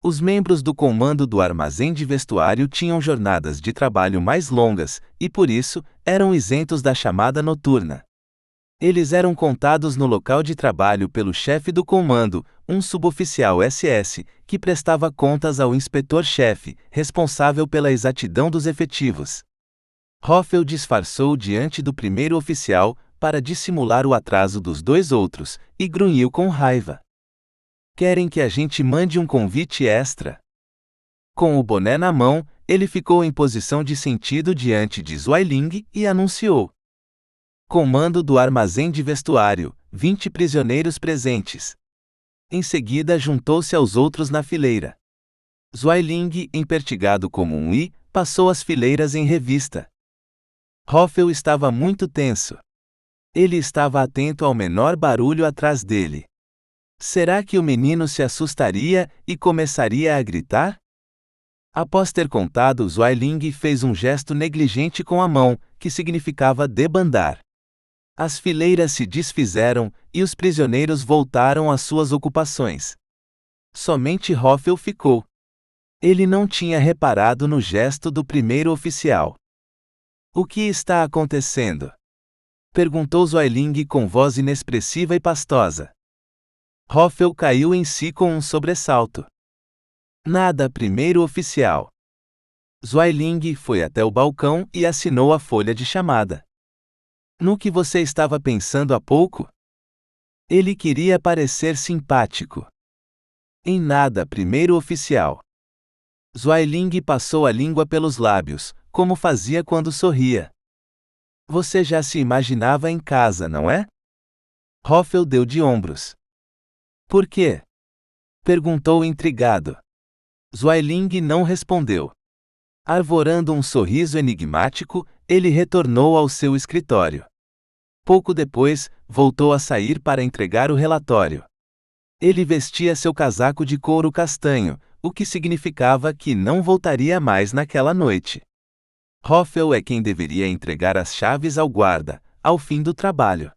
Os membros do comando do armazém de vestuário tinham jornadas de trabalho mais longas, e por isso, eram isentos da chamada noturna. Eles eram contados no local de trabalho pelo chefe do comando, um suboficial SS, que prestava contas ao inspetor-chefe, responsável pela exatidão dos efetivos. Hoffel disfarçou diante do primeiro oficial, para dissimular o atraso dos dois outros, e grunhiu com raiva. Querem que a gente mande um convite extra? Com o boné na mão, ele ficou em posição de sentido diante de Zweiling e anunciou. Comando do armazém de vestuário, 20 prisioneiros presentes. Em seguida juntou-se aos outros na fileira. Zweiling, empertigado como um i, passou as fileiras em revista. Hoffel estava muito tenso. Ele estava atento ao menor barulho atrás dele. Será que o menino se assustaria e começaria a gritar? Após ter contado, Zweiling fez um gesto negligente com a mão, que significava debandar. As fileiras se desfizeram, e os prisioneiros voltaram às suas ocupações. Somente Hoffel ficou. Ele não tinha reparado no gesto do primeiro oficial. O que está acontecendo? Perguntou Zweiling com voz inexpressiva e pastosa. Hoffel caiu em si com um sobressalto. Nada, primeiro oficial. Zweiling foi até o balcão e assinou a folha de chamada. No que você estava pensando há pouco? Ele queria parecer simpático. Em nada, primeiro oficial. Zweiling passou a língua pelos lábios, como fazia quando sorria. Você já se imaginava em casa, não é? Hoffel deu de ombros. Por quê? Perguntou intrigado. Zweiling não respondeu. Arvorando um sorriso enigmático, ele retornou ao seu escritório. Pouco depois, voltou a sair para entregar o relatório. Ele vestia seu casaco de couro castanho, o que significava que não voltaria mais naquela noite. Hoffel é quem deveria entregar as chaves ao guarda, ao fim do trabalho.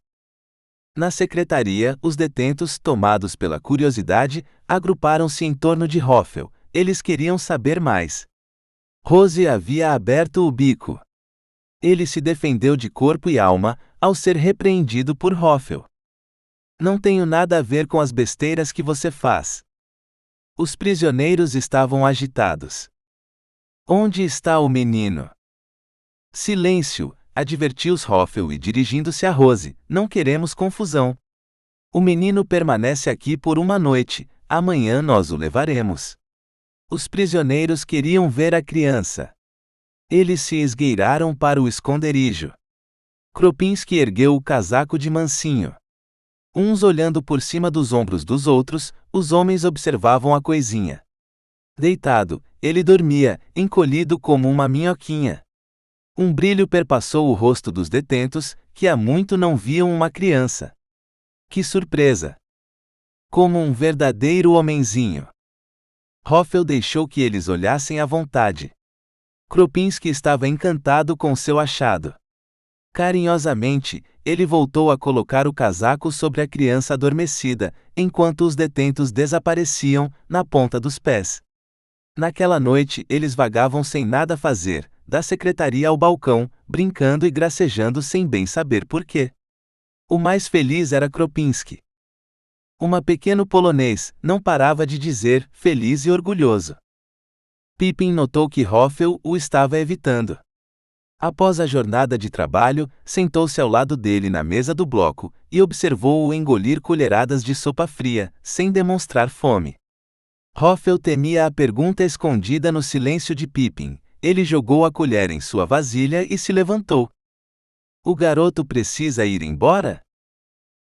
Na secretaria, os detentos, tomados pela curiosidade, agruparam-se em torno de Hoffel. Eles queriam saber mais. Rose havia aberto o bico. Ele se defendeu de corpo e alma, ao ser repreendido por Hoffel. Não tenho nada a ver com as besteiras que você faz. Os prisioneiros estavam agitados. Onde está o menino? Silêncio, advertiu-os Hoffel e dirigindo-se a Rose, não queremos confusão. O menino permanece aqui por uma noite, amanhã nós o levaremos. Os prisioneiros queriam ver a criança. Eles se esgueiraram para o esconderijo. Kropinski ergueu o casaco de mansinho. Uns olhando por cima dos ombros dos outros, os homens observavam a coisinha. Deitado, ele dormia, encolhido como uma minhoquinha. Um brilho perpassou o rosto dos detentos, que há muito não viam uma criança. Que surpresa! Como um verdadeiro homenzinho. Hoffel deixou que eles olhassem à vontade. Kropinski estava encantado com seu achado. Carinhosamente, ele voltou a colocar o casaco sobre a criança adormecida, enquanto os detentos desapareciam, na ponta dos pés. Naquela noite eles vagavam sem nada fazer, da secretaria ao balcão, brincando e gracejando sem bem saber por quê. O mais feliz era Kropinski. Uma pequeno polonês, não parava de dizer, feliz e orgulhoso. Pippin notou que Hoffel o estava evitando. Após a jornada de trabalho, sentou-se ao lado dele na mesa do bloco, e observou-o engolir colheradas de sopa fria, sem demonstrar fome. Hoffel temia a pergunta escondida no silêncio de Pippin. Ele jogou a colher em sua vasilha e se levantou. O garoto precisa ir embora?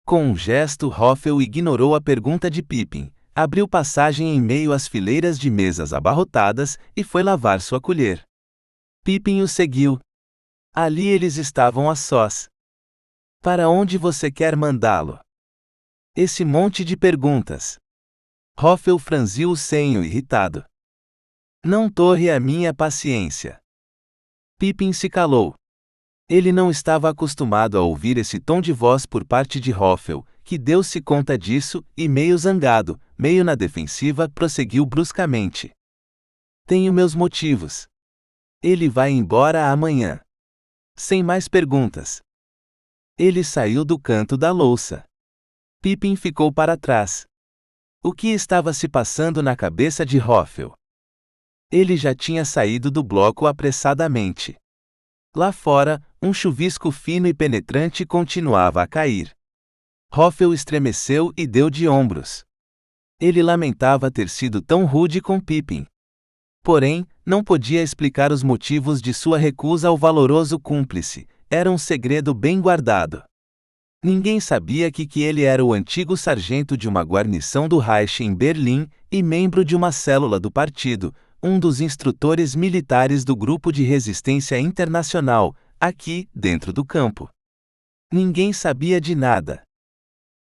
Com um gesto, Hoffel ignorou a pergunta de Pippin, abriu passagem em meio às fileiras de mesas abarrotadas e foi lavar sua colher. Pippin o seguiu. Ali eles estavam a sós. Para onde você quer mandá-lo? Esse monte de perguntas. Hoffel franziu o senho irritado. Não torre a minha paciência. Pippin se calou. Ele não estava acostumado a ouvir esse tom de voz por parte de Hoffel, que deu-se conta disso e, meio zangado, meio na defensiva, prosseguiu bruscamente. Tenho meus motivos. Ele vai embora amanhã. Sem mais perguntas. Ele saiu do canto da louça. Pippin ficou para trás. O que estava se passando na cabeça de Hoffel? Ele já tinha saído do bloco apressadamente. Lá fora, um chuvisco fino e penetrante continuava a cair. Hoffel estremeceu e deu de ombros. Ele lamentava ter sido tão rude com Pippin. Porém, não podia explicar os motivos de sua recusa ao valoroso cúmplice, era um segredo bem guardado. Ninguém sabia que ele era o antigo sargento de uma guarnição do Reich em Berlim e membro de uma célula do partido, um dos instrutores militares do Grupo de Resistência Internacional, aqui, dentro do campo. Ninguém sabia de nada.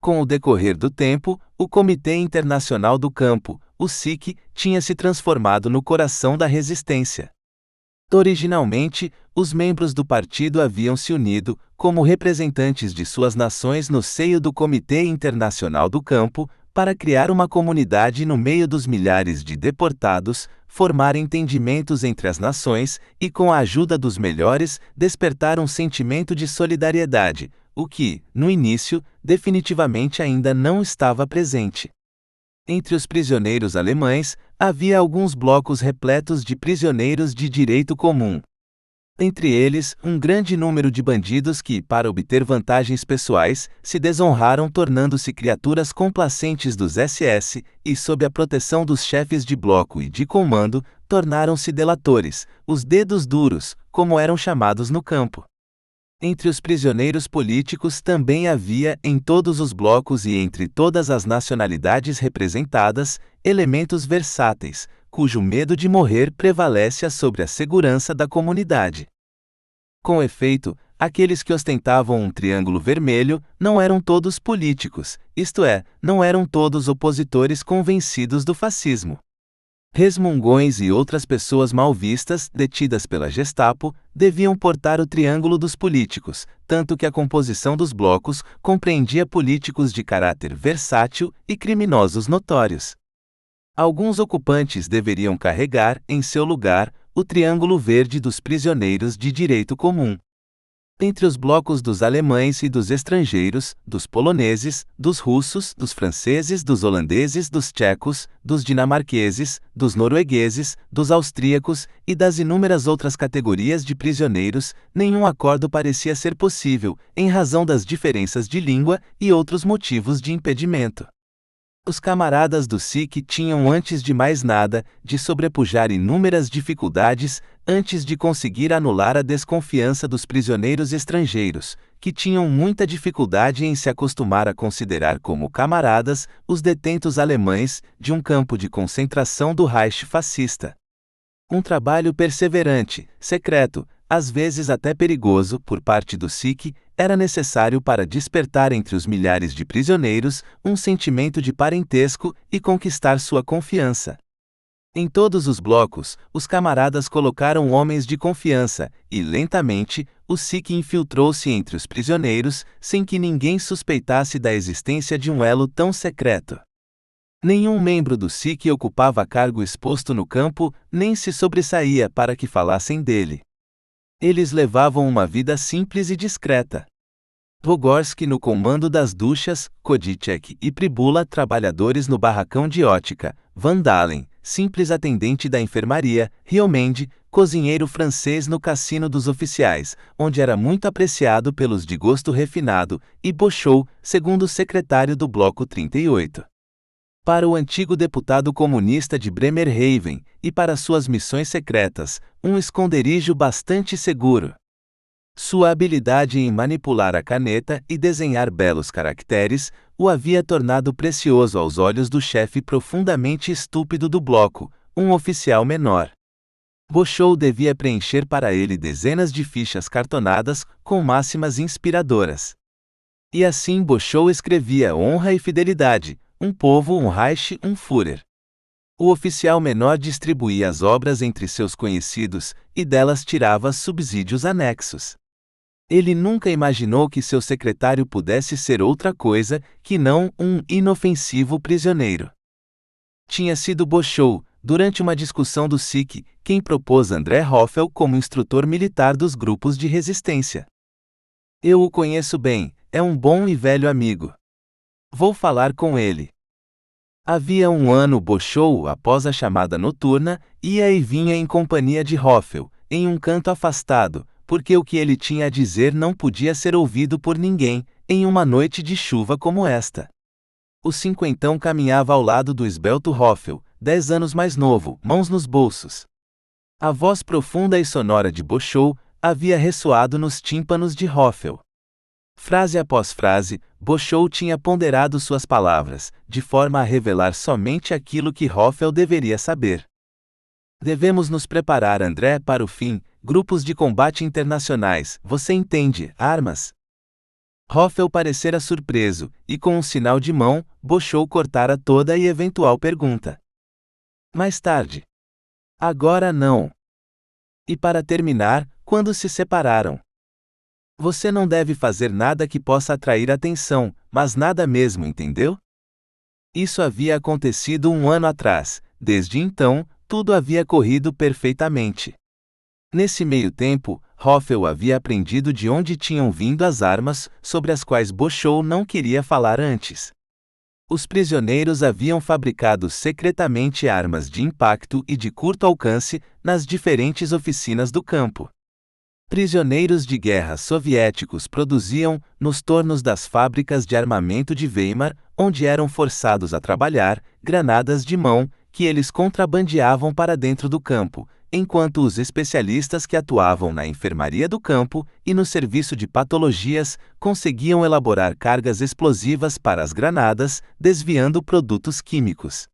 Com o decorrer do tempo, o Comitê Internacional do Campo, o SIC, tinha se transformado no coração da resistência. Originalmente, os membros do partido haviam se unido, como representantes de suas nações no seio do Comitê Internacional do Campo, para criar uma comunidade no meio dos milhares de deportados, formar entendimentos entre as nações e, com a ajuda dos melhores, despertar um sentimento de solidariedade, o que, no início, definitivamente ainda não estava presente. Entre os prisioneiros alemães, havia alguns blocos repletos de prisioneiros de direito comum. Entre eles, um grande número de bandidos que, para obter vantagens pessoais, se desonraram tornando-se criaturas complacentes dos SS e, sob a proteção dos chefes de bloco e de comando, tornaram-se delatores, os dedos duros, como eram chamados no campo. Entre os prisioneiros políticos também havia, em todos os blocos e entre todas as nacionalidades representadas, elementos versáteis, cujo medo de morrer prevalece sobre a segurança da comunidade. Com efeito, aqueles que ostentavam um triângulo vermelho não eram todos políticos, isto é, não eram todos opositores convencidos do fascismo. Resmungões e outras pessoas mal vistas, detidas pela Gestapo, deviam portar o triângulo dos políticos, tanto que a composição dos blocos compreendia políticos de caráter versátil e criminosos notórios. Alguns ocupantes deveriam carregar, em seu lugar, o triângulo verde dos prisioneiros de direito comum. Entre os blocos dos alemães e dos estrangeiros, dos poloneses, dos russos, dos franceses, dos holandeses, dos tchecos, dos dinamarqueses, dos noruegueses, dos austríacos e das inúmeras outras categorias de prisioneiros, nenhum acordo parecia ser possível, em razão das diferenças de língua e outros motivos de impedimento. Os camaradas do SIC tinham antes de mais nada, de sobrepujar inúmeras dificuldades, antes de conseguir anular a desconfiança dos prisioneiros estrangeiros, que tinham muita dificuldade em se acostumar a considerar como camaradas os detentos alemães de um campo de concentração do Reich fascista. Um trabalho perseverante, secreto, às vezes até perigoso, por parte do SIC, era necessário para despertar entre os milhares de prisioneiros um sentimento de parentesco e conquistar sua confiança. Em todos os blocos, os camaradas colocaram homens de confiança e, lentamente, o SIC infiltrou-se entre os prisioneiros, sem que ninguém suspeitasse da existência de um elo tão secreto. Nenhum membro do SIC ocupava cargo exposto no campo, nem se sobressaía para que falassem dele. Eles levavam uma vida simples e discreta. Rogorski no comando das duchas, Kodicek e Pribula trabalhadores no barracão de ótica, Van Dalen, simples atendente da enfermaria, Riomende, cozinheiro francês no cassino dos oficiais, onde era muito apreciado pelos de gosto refinado, e Bochou, segundo secretário do Bloco 38. Para o antigo deputado comunista de Bremerhaven, e para suas missões secretas, um esconderijo bastante seguro. Sua habilidade em manipular a caneta e desenhar belos caracteres o havia tornado precioso aos olhos do chefe profundamente estúpido do bloco, um oficial menor. Bochou devia preencher para ele dezenas de fichas cartonadas com máximas inspiradoras. E assim Bochou escrevia honra e fidelidade, um povo, um Reich, um Führer. O oficial menor distribuía as obras entre seus conhecidos e delas tirava subsídios anexos. Ele nunca imaginou que seu secretário pudesse ser outra coisa que não um inofensivo prisioneiro. Tinha sido Bochou, durante uma discussão do SIC, quem propôs André Hoffel como instrutor militar dos grupos de resistência. Eu o conheço bem, é um bom e velho amigo. Vou falar com ele. Havia um ano Bochou, após a chamada noturna, ia e vinha em companhia de Hoffel, em um canto afastado, porque o que ele tinha a dizer não podia ser ouvido por ninguém, em uma noite de chuva como esta. O cinquentão caminhava ao lado do esbelto Hoffel, 10 anos mais novo, mãos nos bolsos. A voz profunda e sonora de Bochou havia ressoado nos tímpanos de Hoffel. Frase após frase, Bochou tinha ponderado suas palavras, de forma a revelar somente aquilo que Hoffel deveria saber. Devemos nos preparar, André, para o fim, grupos de combate internacionais, você entende, armas? Hoffel parecera surpreso, e com um sinal de mão, Bochou cortara toda e eventual pergunta. Mais tarde. Agora não. E para terminar, quando se separaram? Você não deve fazer nada que possa atrair atenção, mas nada mesmo, entendeu? Isso havia acontecido um ano atrás. Desde então, tudo havia corrido perfeitamente. Nesse meio tempo, Hoffel havia aprendido de onde tinham vindo as armas, sobre as quais Bochou não queria falar antes. Os prisioneiros haviam fabricado secretamente armas de impacto e de curto alcance nas diferentes oficinas do campo. Prisioneiros de guerra soviéticos produziam, nos tornos das fábricas de armamento de Weimar, onde eram forçados a trabalhar, granadas de mão, que eles contrabandeavam para dentro do campo, enquanto os especialistas que atuavam na enfermaria do campo e no serviço de patologias conseguiam elaborar cargas explosivas para as granadas, desviando produtos químicos.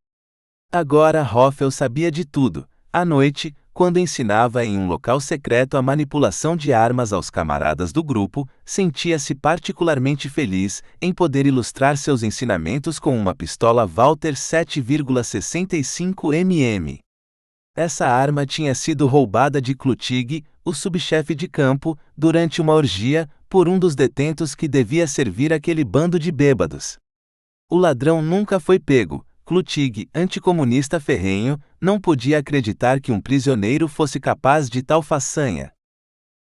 Agora Hoffel sabia de tudo. À noite, quando ensinava em um local secreto a manipulação de armas aos camaradas do grupo, sentia-se particularmente feliz em poder ilustrar seus ensinamentos com uma pistola Walther 7,65 mm. Essa arma tinha sido roubada de Klutig, o subchefe de campo, durante uma orgia, por um dos detentos que devia servir aquele bando de bêbados. O ladrão nunca foi pego. Klutig, anticomunista ferrenho, não podia acreditar que um prisioneiro fosse capaz de tal façanha.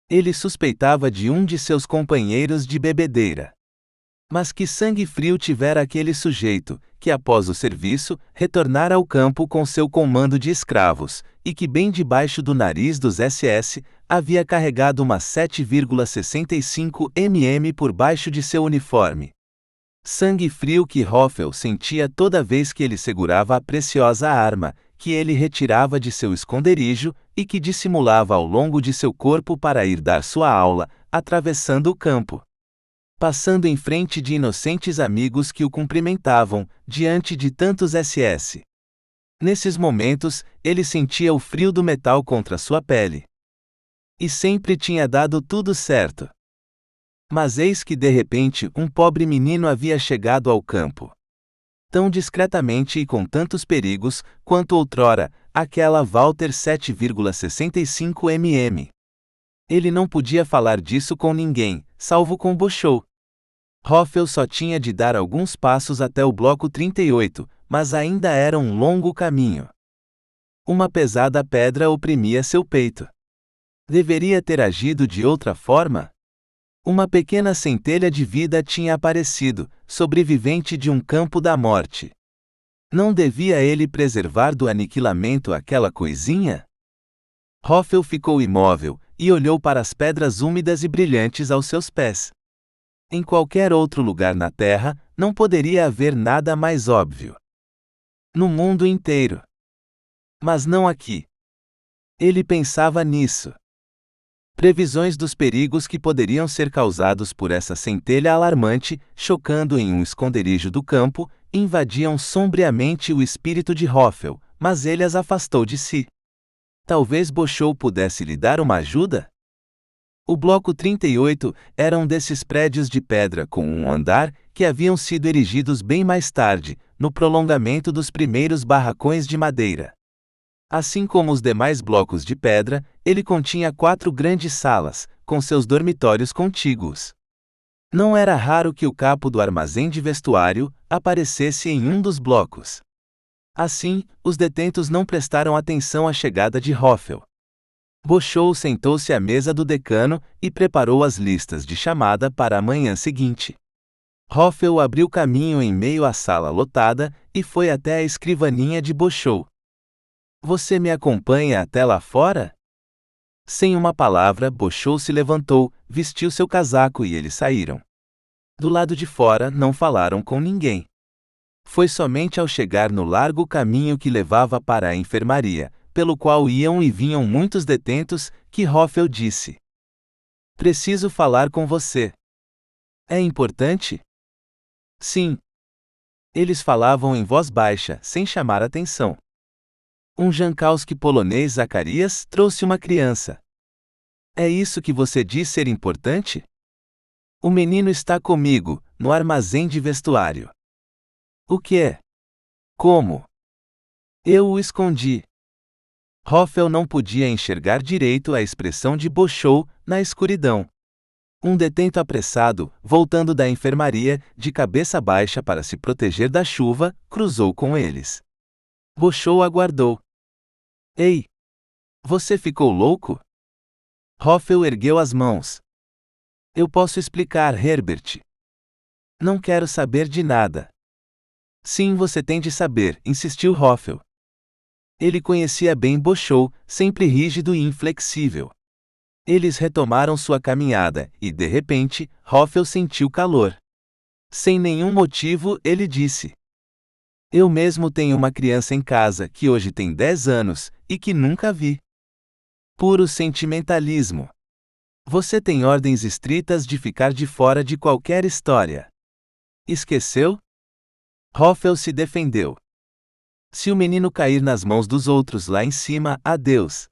Ele suspeitava de um de seus companheiros de bebedeira. Mas que sangue frio tivera aquele sujeito, que após o serviço, retornara ao campo com seu comando de escravos, e que bem debaixo do nariz dos SS, havia carregado uma 7,65 mm por baixo de seu uniforme. Sangue frio que Hoffel sentia toda vez que ele segurava a preciosa arma, que ele retirava de seu esconderijo, e que dissimulava ao longo de seu corpo para ir dar sua aula, atravessando o campo. Passando em frente de inocentes amigos que o cumprimentavam, diante de tantos SS. Nesses momentos, ele sentia o frio do metal contra sua pele. E sempre tinha dado tudo certo. Mas eis que de repente um pobre menino havia chegado ao campo. Tão discretamente e com tantos perigos, quanto outrora, aquela Walther 7,65 mm. Ele não podia falar disso com ninguém, salvo com Bochou. Hoffel só tinha de dar alguns passos até o bloco 38, mas ainda era um longo caminho. Uma pesada pedra oprimia seu peito. Deveria ter agido de outra forma? Uma pequena centelha de vida tinha aparecido, sobrevivente de um campo da morte. Não devia ele preservar do aniquilamento aquela coisinha? Hoffel ficou imóvel, e olhou para as pedras úmidas e brilhantes aos seus pés. Em qualquer outro lugar na Terra, não poderia haver nada mais óbvio. No mundo inteiro. Mas não aqui. Ele pensava nisso. Previsões dos perigos que poderiam ser causados por essa centelha alarmante, chocando em um esconderijo do campo, invadiam sombriamente o espírito de Hoffel, mas ele as afastou de si. Talvez Bochou pudesse lhe dar uma ajuda? O bloco 38 era um desses prédios de pedra com um andar, que haviam sido erigidos bem mais tarde, no prolongamento dos primeiros barracões de madeira. Assim como os demais blocos de pedra, ele continha 4 grandes salas, com seus dormitórios contíguos. Não era raro que o capo do armazém de vestuário aparecesse em um dos blocos. Assim, os detentos não prestaram atenção à chegada de Hoffel. Bochou sentou-se à mesa do decano e preparou as listas de chamada para a manhã seguinte. Hoffel abriu caminho em meio à sala lotada e foi até a escrivaninha de Bochou. Você me acompanha até lá fora? Sem uma palavra, Bochou se levantou, vestiu seu casaco e eles saíram. Do lado de fora, não falaram com ninguém. Foi somente ao chegar no largo caminho que levava para a enfermaria, pelo qual iam e vinham muitos detentos, que Hoffel disse: Preciso falar com você. É importante? Sim. Eles falavam em voz baixa, sem chamar atenção. Um Jankowski polonês Zacarias trouxe uma criança. É isso que você diz ser importante? O menino está comigo, no armazém de vestuário. O que é? Como? Eu o escondi. Hoffel não podia enxergar direito a expressão de Bochou na escuridão. Um detento apressado, voltando da enfermaria, de cabeça baixa para se proteger da chuva, cruzou com eles. Bochou aguardou. Ei! Você ficou louco? Hoffel ergueu as mãos. Eu posso explicar, Herbert. Não quero saber de nada. Sim, você tem de saber, insistiu Hoffel. Ele conhecia bem Bochou, sempre rígido e inflexível. Eles retomaram sua caminhada, e de repente, Hoffel sentiu calor. Sem nenhum motivo, ele disse: Eu mesmo tenho uma criança em casa que hoje tem 10 anos, e que nunca vi. Puro sentimentalismo. Você tem ordens estritas de ficar de fora de qualquer história. Esqueceu? Hoffel se defendeu. Se o menino cair nas mãos dos outros lá em cima, adeus.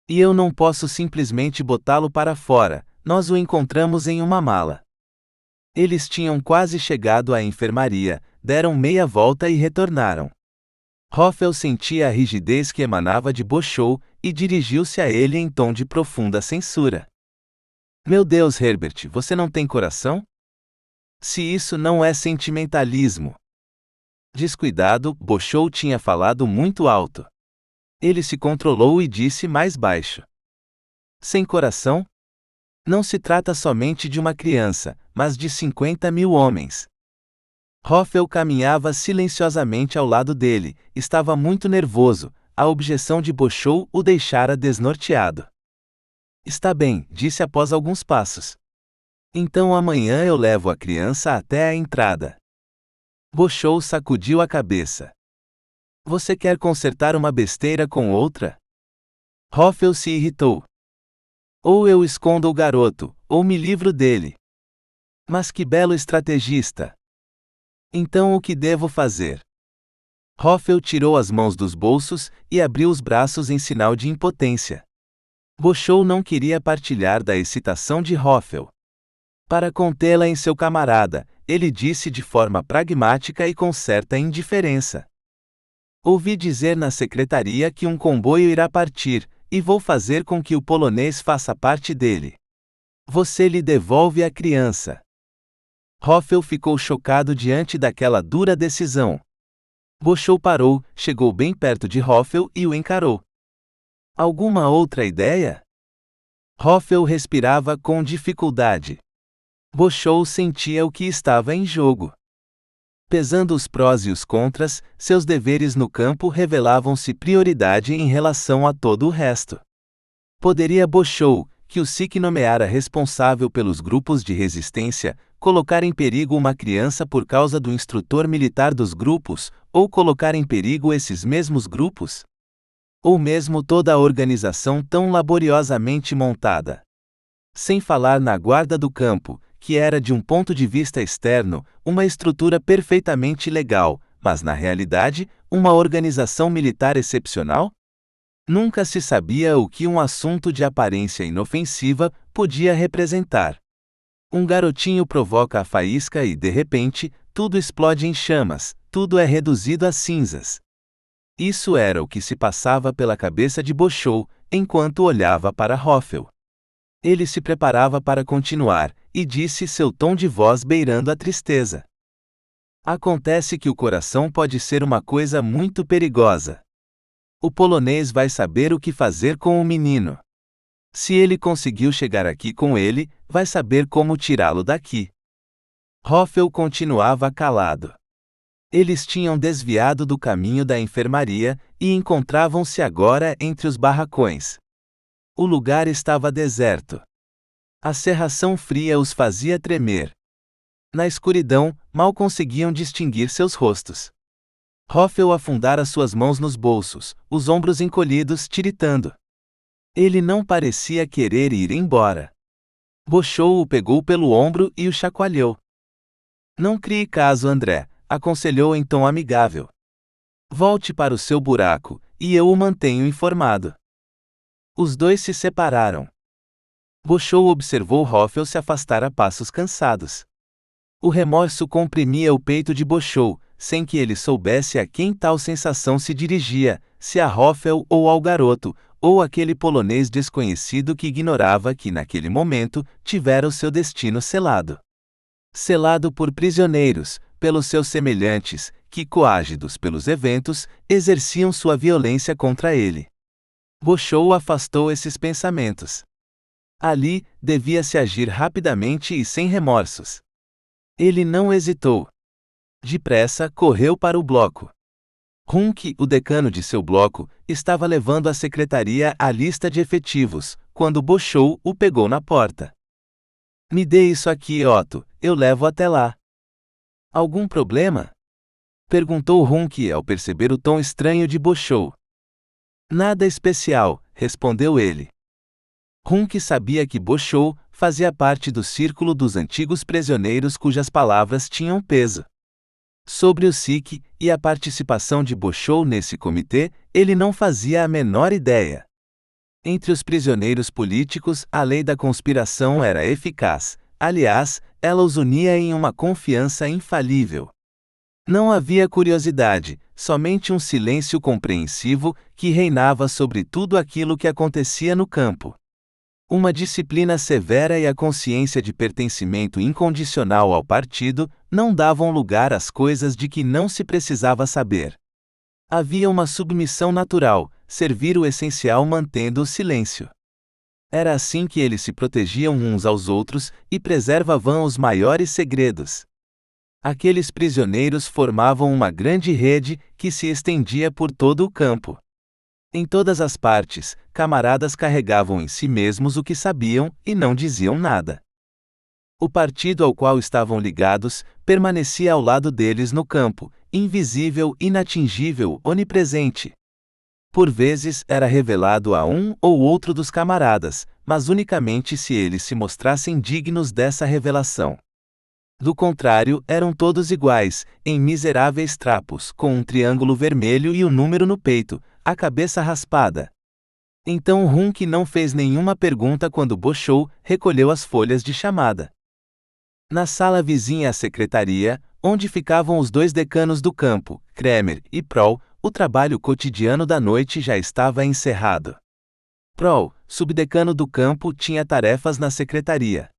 E eu não posso simplesmente botá-lo para fora, nós o encontramos em uma mala. Eles tinham quase chegado à enfermaria, deram meia volta e retornaram. Hoffel sentia a rigidez que emanava de Bochou, e dirigiu-se a ele em tom de profunda censura. Meu Deus, Herbert, você não tem coração? Se isso não é sentimentalismo. Descuidado, Bochou tinha falado muito alto. Ele se controlou e disse mais baixo. Sem coração? Não se trata somente de uma criança, mas de 50.000 homens. Hoffel caminhava silenciosamente ao lado dele, estava muito nervoso, a objeção de Bochou o deixara desnorteado. Está bem, disse após alguns passos. Então amanhã eu levo a criança até a entrada. Bochou sacudiu a cabeça. Você quer consertar uma besteira com outra? Hoffel se irritou. Ou eu escondo o garoto, ou me livro dele. Mas que belo estrategista! Então o que devo fazer? Hoffel tirou as mãos dos bolsos e abriu os braços em sinal de impotência. Bochou não queria partilhar da excitação de Hoffel. Para contê-la em seu camarada, ele disse de forma pragmática e com certa indiferença. Ouvi dizer na secretaria que um comboio irá partir, e vou fazer com que o polonês faça parte dele. Você lhe devolve a criança. Hoffel ficou chocado diante daquela dura decisão. Bochou parou, chegou bem perto de Hoffel e o encarou. Alguma outra ideia? Hoffel respirava com dificuldade. Bochou sentia o que estava em jogo. Pesando os prós e os contras, seus deveres no campo revelavam-se prioridade em relação a todo o resto. Poderia Bochou, que o SIC nomeara responsável pelos grupos de resistência, colocar em perigo uma criança por causa do instrutor militar dos grupos, ou colocar em perigo esses mesmos grupos? Ou mesmo toda a organização tão laboriosamente montada? Sem falar na guarda do campo, que era de um ponto de vista externo, uma estrutura perfeitamente legal, mas na realidade, uma organização militar excepcional? Nunca se sabia o que um assunto de aparência inofensiva podia representar. Um garotinho provoca a faísca e, de repente, tudo explode em chamas, tudo é reduzido a cinzas. Isso era o que se passava pela cabeça de Bochou, enquanto olhava para Hoffel. Ele se preparava para continuar, e disse seu tom de voz beirando a tristeza. Acontece que o coração pode ser uma coisa muito perigosa. O polonês vai saber o que fazer com o menino. Se ele conseguiu chegar aqui com ele, vai saber como tirá-lo daqui. Hoffel continuava calado. Eles tinham desviado do caminho da enfermaria, e encontravam-se agora entre os barracões. O lugar estava deserto. A cerração fria os fazia tremer. Na escuridão, mal conseguiam distinguir seus rostos. Hoffel afundara suas mãos nos bolsos, os ombros encolhidos, tiritando. Ele não parecia querer ir embora. Bochou o pegou pelo ombro e o chacoalhou. Não crie caso, André, aconselhou em tom amigável. Volte para o seu buraco, e eu o mantenho informado. Os dois se separaram. Bochou observou Hoffel se afastar a passos cansados. O remorso comprimia o peito de Bochou, sem que ele soubesse a quem tal sensação se dirigia, se a Hoffel ou ao garoto, ou aquele polonês desconhecido que ignorava que naquele momento tivera o seu destino selado. Selado por prisioneiros, pelos seus semelhantes, que, coagidos pelos eventos, exerciam sua violência contra ele. Bochou afastou esses pensamentos. Ali, devia-se agir rapidamente e sem remorsos. Ele não hesitou. Depressa, correu para o bloco. Hunk, o decano de seu bloco, estava levando à secretaria a lista de efetivos, quando Bochou o pegou na porta. Me dê isso aqui, Otto, eu levo até lá. Algum problema? Perguntou Hunk ao perceber o tom estranho de Bochou. Nada especial, respondeu ele. Hunk sabia que Bochou fazia parte do círculo dos antigos prisioneiros cujas palavras tinham peso. Sobre o SIC e a participação de Bochou nesse comitê, ele não fazia a menor ideia. Entre os prisioneiros políticos, a lei da conspiração era eficaz, aliás, ela os unia em uma confiança infalível. Não havia curiosidade, somente um silêncio compreensivo que reinava sobre tudo aquilo que acontecia no campo. Uma disciplina severa e a consciência de pertencimento incondicional ao partido não davam lugar às coisas de que não se precisava saber. Havia uma submissão natural, servir o essencial mantendo o silêncio. Era assim que eles se protegiam uns aos outros e preservavam os maiores segredos. Aqueles prisioneiros formavam uma grande rede que se estendia por todo o campo. Em todas as partes, camaradas carregavam em si mesmos o que sabiam e não diziam nada. O partido ao qual estavam ligados permanecia ao lado deles no campo, invisível, inatingível, onipresente. Por vezes era revelado a um ou outro dos camaradas, mas unicamente se eles se mostrassem dignos dessa revelação. Do contrário, eram todos iguais, em miseráveis trapos, com um triângulo vermelho e um número no peito, a cabeça raspada. Então Hunk não fez nenhuma pergunta quando Bochou recolheu as folhas de chamada. Na sala vizinha à secretaria, onde ficavam os dois decanos do campo, Kremer e Proll, o trabalho cotidiano da noite já estava encerrado. Proll, subdecano do campo, tinha tarefas na secretaria.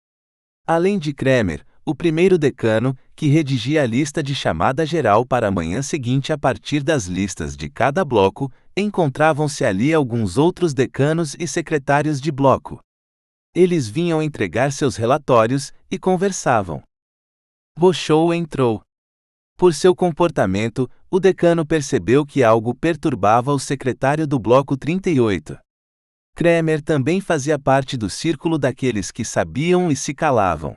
Além de Kremer, o primeiro decano, que redigia a lista de chamada geral para a manhã seguinte a partir das listas de cada bloco, encontravam-se ali alguns outros decanos e secretários de bloco. Eles vinham entregar seus relatórios e conversavam. Bochou entrou. Por seu comportamento, o decano percebeu que algo perturbava o secretário do bloco 38. Kremer também fazia parte do círculo daqueles que sabiam e se calavam.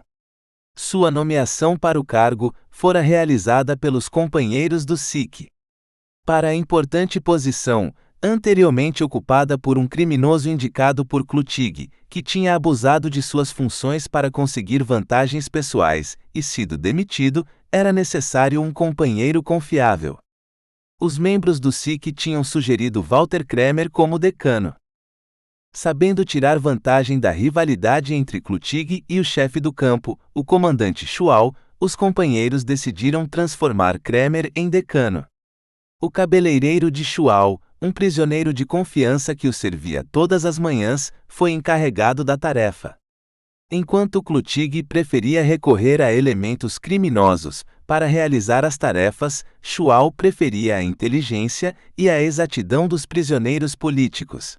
Sua nomeação para o cargo fora realizada pelos companheiros do SIC. Para a importante posição, anteriormente ocupada por um criminoso indicado por Klutig, que tinha abusado de suas funções para conseguir vantagens pessoais e sido demitido, era necessário um companheiro confiável. Os membros do SIC tinham sugerido Walter Kremer como decano. Sabendo tirar vantagem da rivalidade entre Klutig e o chefe do campo, o comandante Schual, os companheiros decidiram transformar Kremer em decano. O cabeleireiro de Schual, um prisioneiro de confiança que o servia todas as manhãs, foi encarregado da tarefa. Enquanto Klutig preferia recorrer a elementos criminosos para realizar as tarefas, Schual preferia a inteligência e a exatidão dos prisioneiros políticos.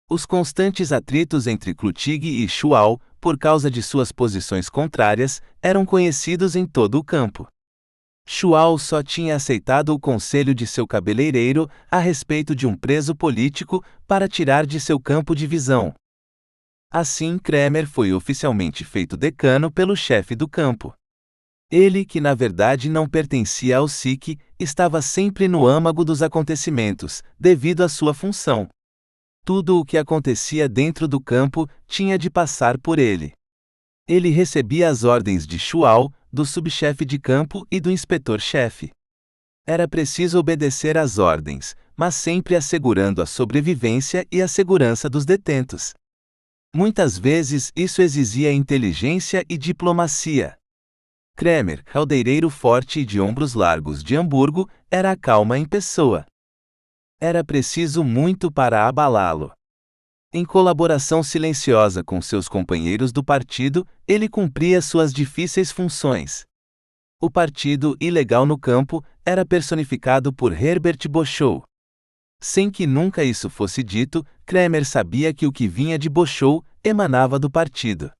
Os constantes atritos entre Klutig e Schual, por causa de suas posições contrárias, eram conhecidos em todo o campo. Schual só tinha aceitado o conselho de seu cabeleireiro a respeito de um preso político para tirar de seu campo de visão. Assim, Kremer foi oficialmente feito decano pelo chefe do campo. Ele, que na verdade não pertencia ao SIC, estava sempre no âmago dos acontecimentos, devido à sua função. Tudo o que acontecia dentro do campo tinha de passar por ele. Ele recebia as ordens de Schual, do subchefe de campo e do inspetor-chefe. Era preciso obedecer às ordens, mas sempre assegurando a sobrevivência e a segurança dos detentos. Muitas vezes isso exigia inteligência e diplomacia. Kremer, caldeireiro forte e de ombros largos de Hamburgo, era a calma em pessoa. Era preciso muito para abalá-lo. Em colaboração silenciosa com seus companheiros do partido, ele cumpria suas difíceis funções. O partido ilegal no campo era personificado por Herbert Boschou. Sem que nunca isso fosse dito, Kremer sabia que o que vinha de Boschou emanava do partido.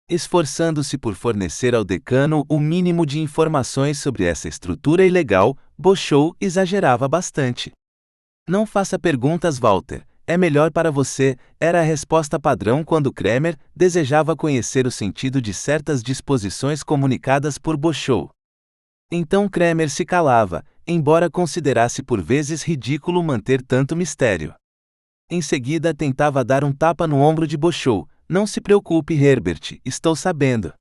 Esforçando-se por fornecer ao decano o mínimo de informações sobre essa estrutura ilegal, Boschou exagerava bastante. "Não faça perguntas, Walter. É melhor para você", era a resposta padrão quando Kremer desejava conhecer o sentido de certas disposições comunicadas por Boschou. Então Kremer se calava, embora considerasse por vezes ridículo manter tanto mistério. Em seguida tentava dar um tapa no ombro de Boschou. "Não se preocupe, Herbert, estou sabendo."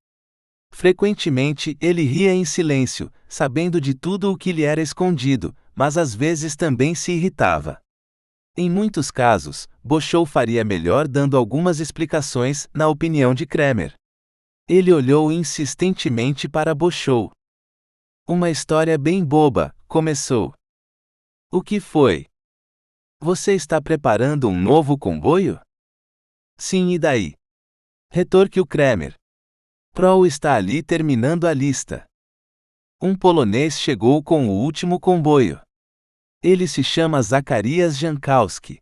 Frequentemente ele ria em silêncio, sabendo de tudo o que lhe era escondido, mas às vezes também se irritava. Em muitos casos, Boschou faria melhor dando algumas explicações, na opinião de Kremer. Ele olhou insistentemente para Boschou. "Uma história bem boba", começou. "O que foi? Você está preparando um novo comboio?" "Sim, e daí?" retorquiu Kremer. "Proll está ali terminando a lista. Um polonês chegou com o último comboio. Ele se chama Zacarias Jankowski.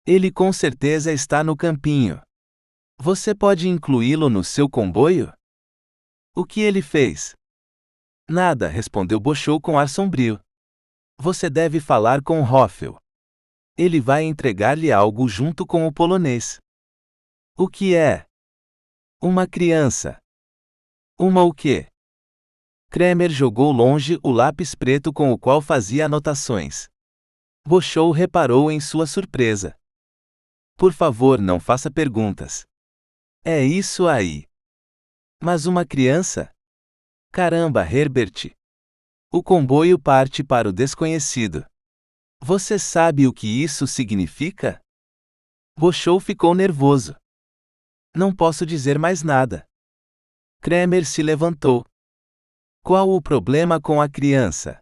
Ele com certeza está no campinho. Você pode incluí-lo no seu comboio?" "O que ele fez?" "Nada", respondeu Boschou com ar sombrio. "Você deve falar com Hoffel. Ele vai entregar-lhe algo junto com o polonês." "O que é?" "Uma criança." "Uma o quê?" Kremer jogou longe o lápis preto com o qual fazia anotações. Boschou reparou em sua surpresa. "Por favor, não faça perguntas." "É isso aí." "Mas uma criança?" "Caramba, Herbert. O comboio parte para o desconhecido. Você sabe o que isso significa?" Boschou ficou nervoso. "Não posso dizer mais nada." Kremer se levantou. "Qual o problema com a criança?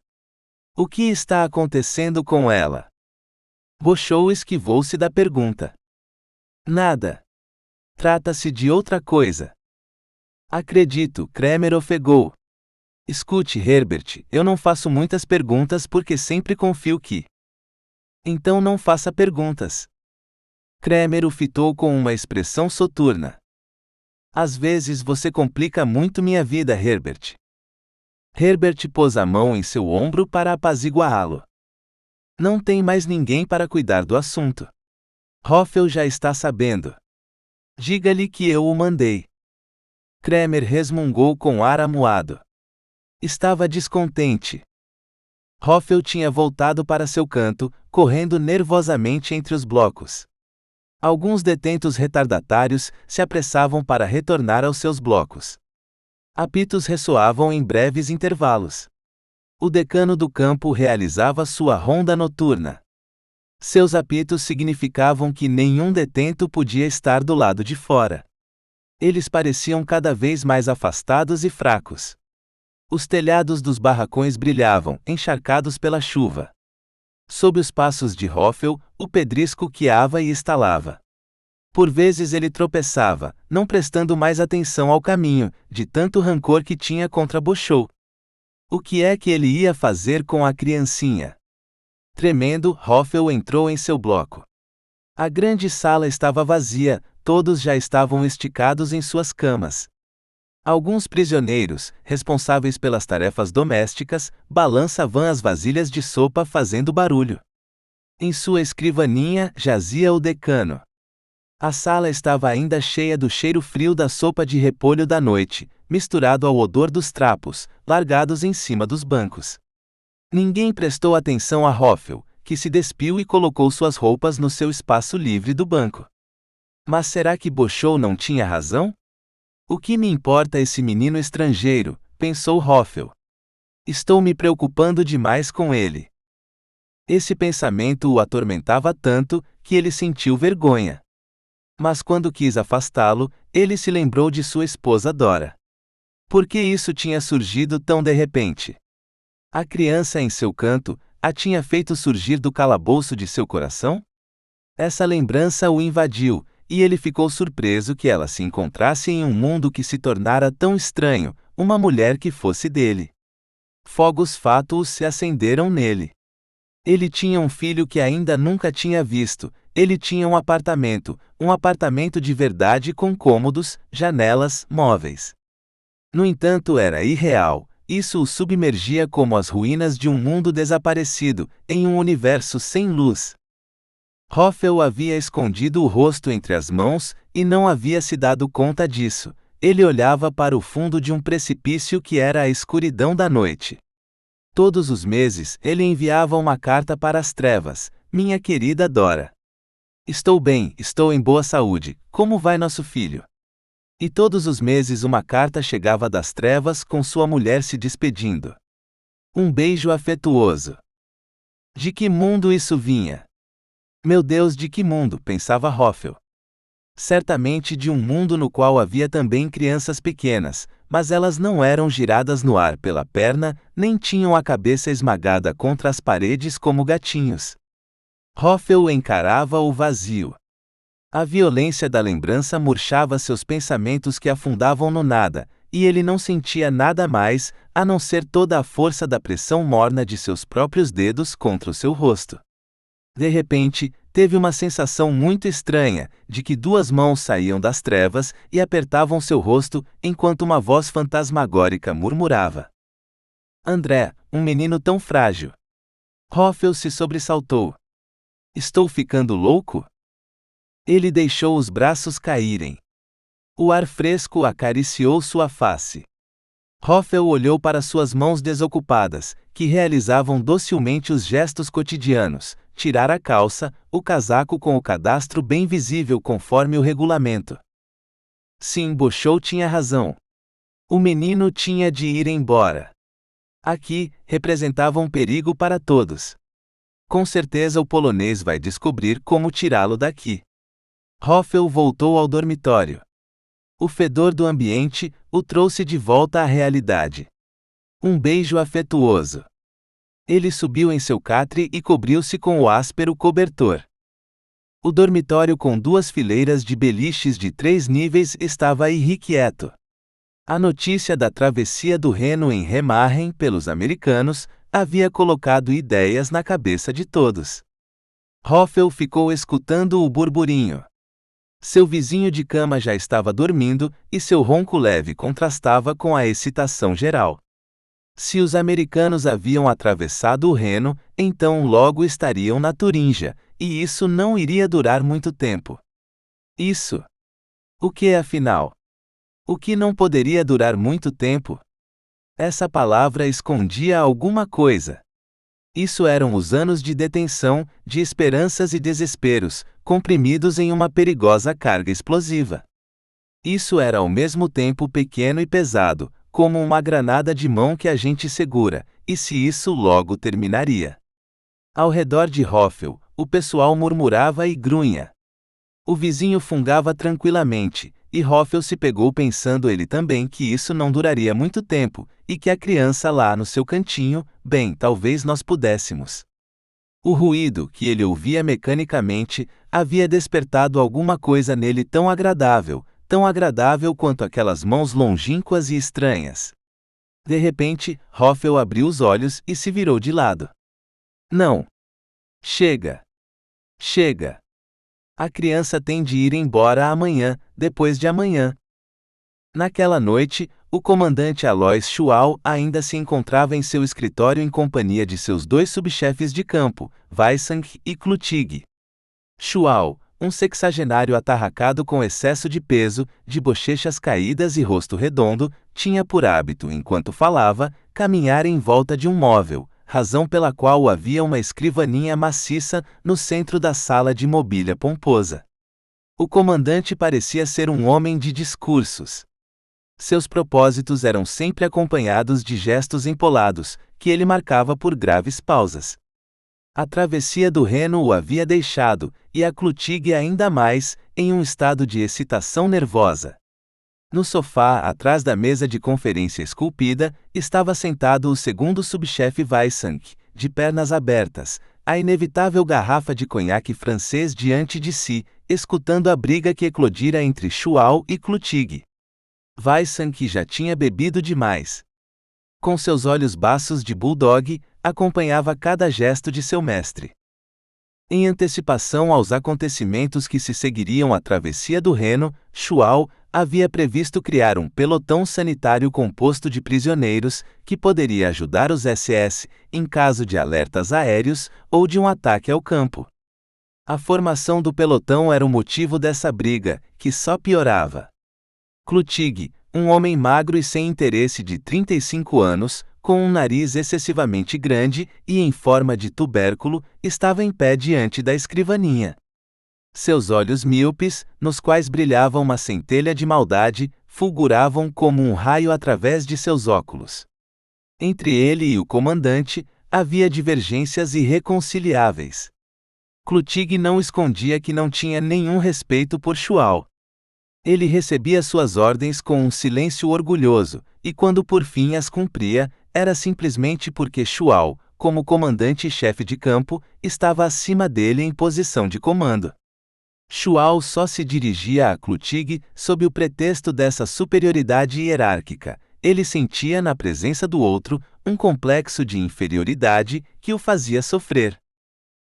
O que está acontecendo com ela?" Boschou esquivou-se da pergunta. "Nada. Trata-se de outra coisa." "Acredito", Kremer ofegou. "Escute, Herbert, eu não faço muitas perguntas porque sempre confio que." "Então não faça perguntas." Kremer o fitou com uma expressão soturna. "Às vezes você complica muito minha vida, Herbert." Herbert pôs a mão em seu ombro para apaziguá-lo. "Não tem mais ninguém para cuidar do assunto. Hoffel já está sabendo. Diga-lhe que eu o mandei." Kremer resmungou com ar amuado. Estava descontente. Hoffel tinha voltado para seu canto, correndo nervosamente entre os blocos. Alguns detentos retardatários se apressavam para retornar aos seus blocos. Apitos ressoavam em breves intervalos. O decano do campo realizava sua ronda noturna. Seus apitos significavam que nenhum detento podia estar do lado de fora. Eles pareciam cada vez mais afastados e fracos. Os telhados dos barracões brilhavam, encharcados pela chuva. Sob os passos de Hoffel, o pedrisco quiava e estalava. Por vezes ele tropeçava, não prestando mais atenção ao caminho, de tanto rancor que tinha contra Boschou. O que é que ele ia fazer com a criancinha? Tremendo, Hoffel entrou em seu bloco. A grande sala estava vazia, todos já estavam esticados em suas camas. Alguns prisioneiros, responsáveis pelas tarefas domésticas, balançavam as vasilhas de sopa fazendo barulho. Em sua escrivaninha jazia o decano. A sala estava ainda cheia do cheiro frio da sopa de repolho da noite, misturado ao odor dos trapos, largados em cima dos bancos. Ninguém prestou atenção a Hoffel, que se despiu e colocou suas roupas no seu espaço livre do banco. Mas será que Boschou não tinha razão? "O que me importa esse menino estrangeiro?", pensou Hoffel. "Estou me preocupando demais com ele." Esse pensamento o atormentava tanto que ele sentiu vergonha. Mas quando quis afastá-lo, ele se lembrou de sua esposa Dora. Por que isso tinha surgido tão de repente? A criança em seu canto a tinha feito surgir do calabouço de seu coração? Essa lembrança o invadiu, e ele ficou surpreso que ela se encontrasse em um mundo que se tornara tão estranho, uma mulher que fosse dele. Fogos fátuos se acenderam nele. Ele tinha um filho que ainda nunca tinha visto, ele tinha um apartamento de verdade com cômodos, janelas, móveis. No entanto, era irreal, isso o submergia como as ruínas de um mundo desaparecido, em um universo sem luz. Hoffel havia escondido o rosto entre as mãos, e não havia se dado conta disso. Ele olhava para o fundo de um precipício que era a escuridão da noite. Todos os meses, ele enviava uma carta para as trevas. Minha querida Dora. Estou bem, estou em boa saúde, como vai nosso filho? E todos os meses uma carta chegava das trevas com sua mulher se despedindo. Um beijo afetuoso. De que mundo isso vinha? Meu Deus, de que mundo, pensava Hoffel. Certamente de um mundo no qual havia também crianças pequenas, mas elas não eram giradas no ar pela perna, nem tinham a cabeça esmagada contra as paredes como gatinhos. Hoffel encarava o vazio. A violência da lembrança murchava seus pensamentos que afundavam no nada, e ele não sentia nada mais, a não ser toda a força da pressão morna de seus próprios dedos contra o seu rosto. De repente, teve uma sensação muito estranha, de que duas mãos saíam das trevas e apertavam seu rosto, enquanto uma voz fantasmagórica murmurava. André, um menino tão frágil. Hoffel se sobressaltou. Estou ficando louco? Ele deixou os braços caírem. O ar fresco acariciou sua face. Hoffel olhou para suas mãos desocupadas, que realizavam docilmente os gestos cotidianos, tirar a calça, o casaco com o cadastro bem visível conforme o regulamento. Sim, Bochou tinha razão. O menino tinha de ir embora. Aqui, representava um perigo para todos. Com certeza o polonês vai descobrir como tirá-lo daqui. Hoffel voltou ao dormitório. O fedor do ambiente o trouxe de volta à realidade. Um beijo afetuoso. Ele subiu em seu catre e cobriu-se com o áspero cobertor. O dormitório com duas fileiras de beliches de 3 níveis estava irrequieto. A notícia da travessia do Reno em Remagen pelos americanos havia colocado ideias na cabeça de todos. Hoffel ficou escutando o burburinho. Seu vizinho de cama já estava dormindo, e seu ronco leve contrastava com a excitação geral. Se os americanos haviam atravessado o Reno, então logo estariam na Turíngia, e isso não iria durar muito tempo. Isso. O que afinal? O que não poderia durar muito tempo? Essa palavra escondia alguma coisa. Isso eram os anos de detenção, de esperanças e desesperos, comprimidos em uma perigosa carga explosiva. Isso era ao mesmo tempo pequeno e pesado, como uma granada de mão que a gente segura, e se isso logo terminaria. Ao redor de Hoffel, o pessoal murmurava e grunha. O vizinho fungava tranquilamente, e Hoffel se pegou pensando ele também que isso não duraria muito tempo, e que a criança lá no seu cantinho, bem, talvez nós pudéssemos. O ruído, que ele ouvia mecanicamente, havia despertado alguma coisa nele tão agradável quanto aquelas mãos longínquas e estranhas. De repente, Hoffel abriu os olhos e se virou de lado. Não. Chega. Chega. A criança tem de ir embora amanhã, depois de amanhã. Naquela noite, o comandante Alois Schual ainda se encontrava em seu escritório em companhia de seus 2 subchefes de campo, Weissang e Klutig. Schual, um sexagenário atarracado com excesso de peso, de bochechas caídas e rosto redondo, tinha por hábito, enquanto falava, caminhar em volta de um móvel, razão pela qual havia uma escrivaninha maciça no centro da sala de mobília pomposa. O comandante parecia ser um homem de discursos. Seus propósitos eram sempre acompanhados de gestos empolados, que ele marcava por graves pausas. A travessia do Reno o havia deixado, e a Klutig ainda mais, em um estado de excitação nervosa. No sofá, atrás da mesa de conferência esculpida, estava sentado o segundo subchefe Weissang, de pernas abertas, a inevitável garrafa de conhaque francês diante de si, escutando a briga que eclodira entre Chuao e Clotilde. Weixan, que já tinha bebido demais. Com seus olhos baços de bulldog, acompanhava cada gesto de seu mestre. Em antecipação aos acontecimentos que se seguiriam à travessia do Reno, Chuao havia previsto criar um pelotão sanitário composto de prisioneiros, que poderia ajudar os SS em caso de alertas aéreos ou de um ataque ao campo. A formação do pelotão era o motivo dessa briga, que só piorava. Clotilde, um homem magro e sem interesse de 35 anos, com um nariz excessivamente grande e em forma de tubérculo, estava em pé diante da escrivaninha. Seus olhos míopes, nos quais brilhava uma centelha de maldade, fulguravam como um raio através de seus óculos. Entre ele e o comandante, havia divergências irreconciliáveis. Clotilde não escondia que não tinha nenhum respeito por Chuao. Ele recebia suas ordens com um silêncio orgulhoso, e quando por fim as cumpria, era simplesmente porque Chuao, como comandante-chefe de campo, estava acima dele em posição de comando. Chuao só se dirigia a Clotilde sob o pretexto dessa superioridade hierárquica. Ele sentia na presença do outro um complexo de inferioridade que o fazia sofrer.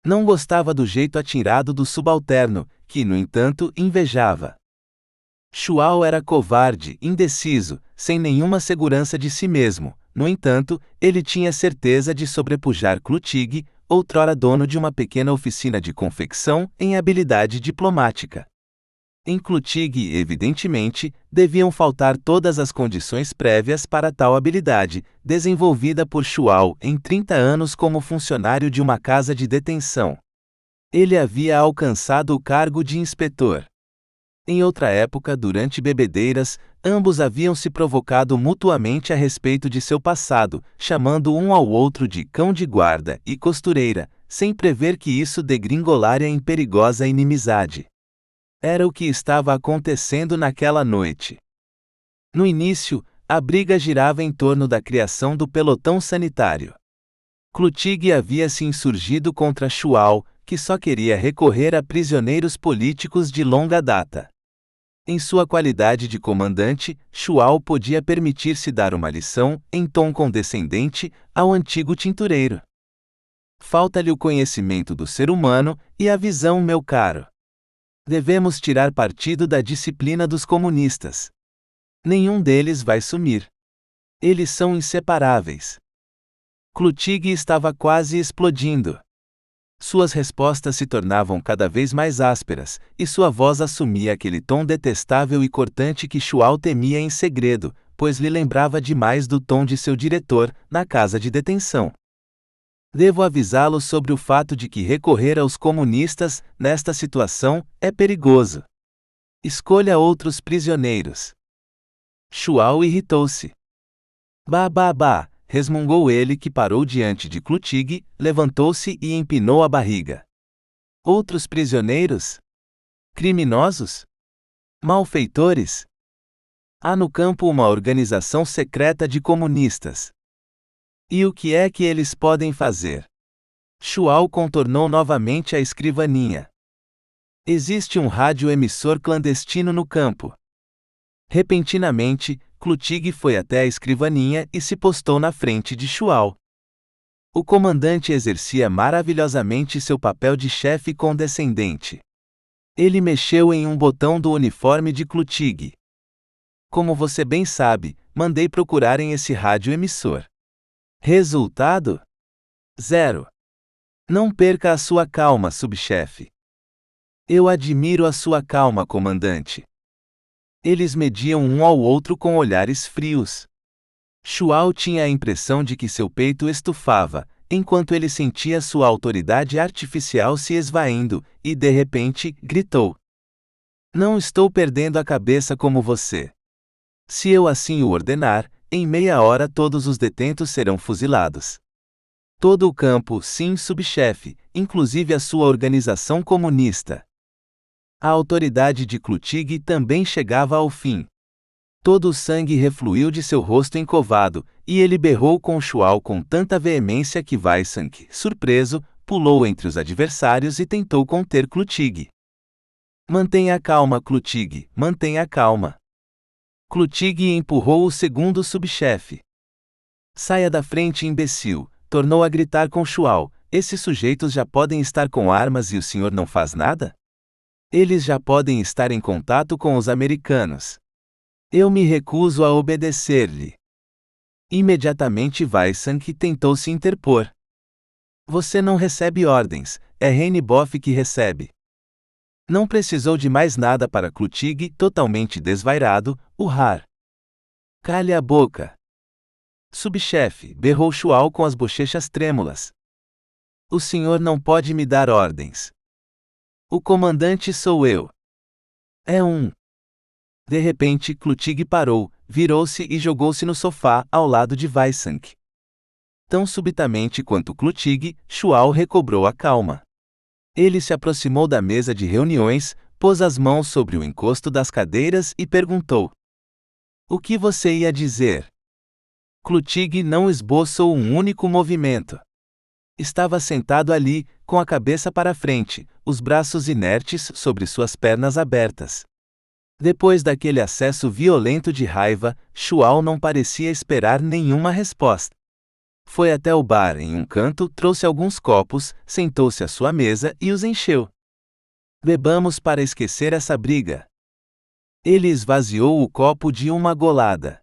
Não gostava do jeito atirado do subalterno, que, no entanto, invejava. Chuao era covarde, indeciso, sem nenhuma segurança de si mesmo. No entanto, ele tinha certeza de sobrepujar Clotilde, outrora dono de uma pequena oficina de confecção, em habilidade diplomática. Em Clotilde, evidentemente, deviam faltar todas as condições prévias para tal habilidade, desenvolvida por Chuao em 30 anos como funcionário de uma casa de detenção. Ele havia alcançado o cargo de inspetor. Em outra época, durante bebedeiras, ambos haviam se provocado mutuamente a respeito de seu passado, chamando um ao outro de cão de guarda e costureira, sem prever que isso degringolaria em perigosa inimizade. Era o que estava acontecendo naquela noite. No início, a briga girava em torno da criação do pelotão sanitário. Clotilde havia se insurgido contra Chuao, que só queria recorrer a prisioneiros políticos de longa data. Em sua qualidade de comandante, Chuao podia permitir-se dar uma lição, em tom condescendente, ao antigo tintureiro. Falta-lhe o conhecimento do ser humano e a visão, meu caro. Devemos tirar partido da disciplina dos comunistas. Nenhum deles vai sumir. Eles são inseparáveis. Clotilde estava quase explodindo. Suas respostas se tornavam cada vez mais ásperas, e sua voz assumia aquele tom detestável e cortante que Chuao temia em segredo, pois lhe lembrava demais do tom de seu diretor, na casa de detenção. Devo avisá-lo sobre o fato de que recorrer aos comunistas, nesta situação, é perigoso. Escolha outros prisioneiros. Chuao irritou-se. Bah, resmungou ele, que parou diante de Clotilde, levantou-se e empinou a barriga. Outros prisioneiros? Criminosos? Malfeitores? Há no campo uma organização secreta de comunistas. E o que é que eles podem fazer? Chuao contornou novamente a escrivaninha. Existe um radioemissor clandestino no campo. Repentinamente, Clotilde foi até a escrivaninha e se postou na frente de Chuao. O comandante exercia maravilhosamente seu papel de chefe condescendente. Ele mexeu em um botão do uniforme de Clotilde. Como você bem sabe, mandei procurarem esse radioemissor. Resultado? 0. Não perca a sua calma, subchefe. Eu admiro a sua calma, comandante. Eles mediam um ao outro com olhares frios. Chuao tinha a impressão de que seu peito estufava, enquanto ele sentia sua autoridade artificial se esvaindo, e de repente, gritou. Não estou perdendo a cabeça como você. Se eu assim o ordenar, em meia hora todos os detentos serão fuzilados. Todo o campo, sim, subchefe, inclusive a sua organização comunista. A autoridade de Clotilde também chegava ao fim. Todo o sangue refluiu de seu rosto encovado, e ele berrou com Chuao com tanta veemência que Weixan, surpreso, pulou entre os adversários e tentou conter Klutig. Mantenha calma, Klutig, mantenha calma. Klutig empurrou o segundo subchefe. Saia da frente, imbecil, tornou a gritar com Shual. Esses sujeitos já podem estar com armas e o senhor não faz nada? Eles já podem estar em contato com os americanos. Eu me recuso a obedecer-lhe. Imediatamente Weissach tentou se interpor. Você não recebe ordens, é Reineboff que recebe. Não precisou de mais nada para Klutig, totalmente desvairado, urrar. Cale a boca. Subchefe, berrou Shual com as bochechas trêmulas. O senhor não pode me dar ordens. O comandante sou eu. De repente, Klutig parou, virou-se e jogou-se no sofá, ao lado de Weissach. Tão subitamente quanto Klutig, Shual recobrou a calma. Ele se aproximou da mesa de reuniões, pôs as mãos sobre o encosto das cadeiras e perguntou: O que você ia dizer? Klutig não esboçou um único movimento. Estava sentado ali, com a cabeça para frente, os braços inertes sobre suas pernas abertas. Depois daquele acesso violento de raiva, Shual não parecia esperar nenhuma resposta. Foi até o bar em um canto, trouxe alguns copos, sentou-se à sua mesa e os encheu. Bebamos para esquecer essa briga. Ele esvaziou o copo de uma golada.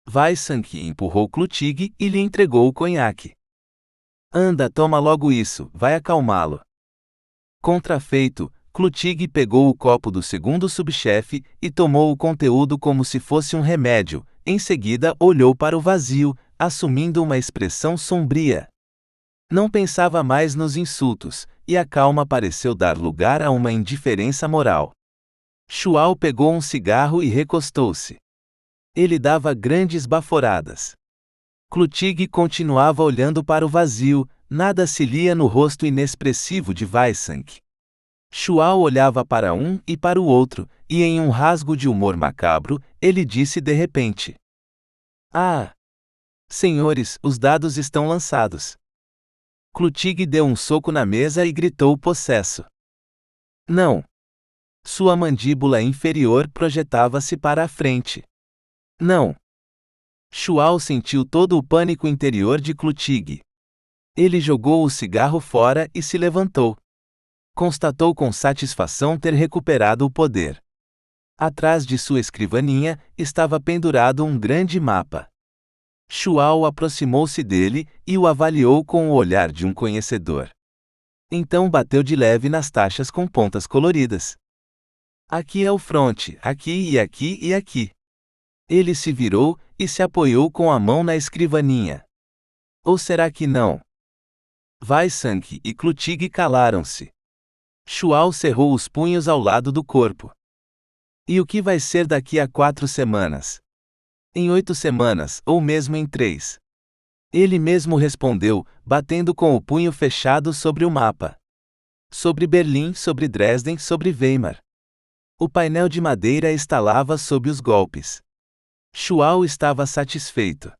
Weissach empurrou Klutig e lhe entregou o conhaque. Anda, toma logo isso, vai acalmá-lo. Contrafeito, Klutig pegou o copo do segundo subchefe e tomou o conteúdo como se fosse um remédio. Em seguida olhou para o vazio, assumindo uma expressão sombria. Não pensava mais nos insultos, e a calma pareceu dar lugar a uma indiferença moral. Shual pegou um cigarro e recostou-se. Ele dava grandes baforadas. Klutig continuava olhando para o vazio, nada se lia no rosto inexpressivo de Weissach. Shual olhava para um e para o outro, e em um rasgo de humor macabro, ele disse de repente: Ah! Senhores, os dados estão lançados. Klutig deu um soco na mesa e gritou possesso. Não! Sua mandíbula inferior projetava-se para a frente. Não! Shual sentiu todo o pânico interior de Klutig. Ele jogou o cigarro fora e se levantou. Constatou com satisfação ter recuperado o poder. Atrás de sua escrivaninha, estava pendurado um grande mapa. Shual aproximou-se dele e o avaliou com o olhar de um conhecedor. Então bateu de leve nas taxas com pontas coloridas. Aqui é o fronte, aqui e aqui e aqui. Ele se virou e se apoiou com a mão na escrivaninha. Ou será que não? Weissach e Klutig calaram-se. Shual cerrou os punhos ao lado do corpo. E o que vai ser daqui a 4 semanas? Em 8 semanas, ou mesmo em 3? Ele mesmo respondeu, batendo com o punho fechado sobre o mapa. Sobre Berlim, sobre Dresden, sobre Weimar. O painel de madeira estalava sob os golpes. Shual estava satisfeito.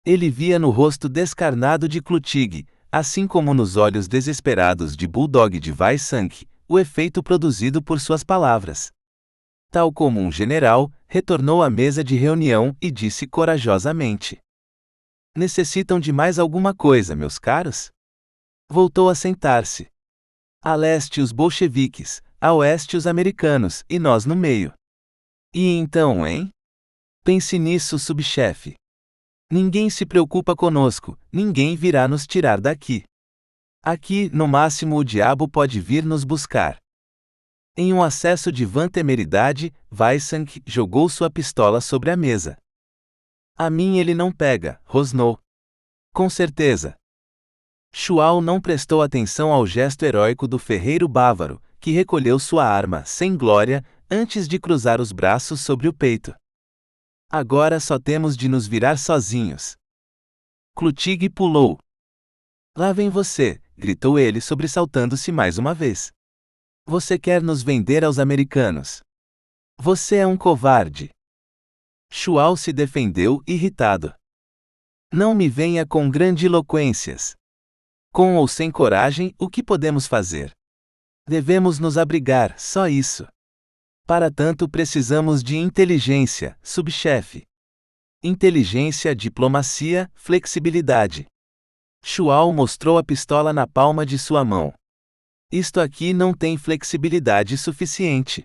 Ele via no rosto descarnado de Klutig, assim como nos olhos desesperados de Bulldog de Weissach, o efeito produzido por suas palavras. Tal como um general, retornou à mesa de reunião e disse corajosamente: Necessitam de mais alguma coisa, meus caros? Voltou a sentar-se. A leste os bolcheviques, a oeste os americanos, e nós no meio. E então, hein? Pense nisso, subchefe. Ninguém se preocupa conosco, ninguém virá nos tirar daqui. Aqui, no máximo, o diabo pode vir nos buscar. Em um acesso de vã temeridade, Weissach jogou sua pistola sobre a mesa. A mim ele não pega, rosnou. Com certeza. Shual não prestou atenção ao gesto heróico do ferreiro bávaro, que recolheu sua arma, sem glória, antes de cruzar os braços sobre o peito. Agora só temos de nos virar sozinhos. Klutig pulou. Lá vem você, gritou ele sobressaltando-se mais uma vez. Você quer nos vender aos americanos. Você é um covarde. Shual se defendeu, irritado. Não me venha com grandiloquências. Com ou sem coragem, o que podemos fazer? Devemos nos abrigar, só isso. Para tanto precisamos de inteligência, subchefe. Inteligência, diplomacia, flexibilidade. Chual mostrou a pistola na palma de sua mão. Isto aqui não tem flexibilidade suficiente.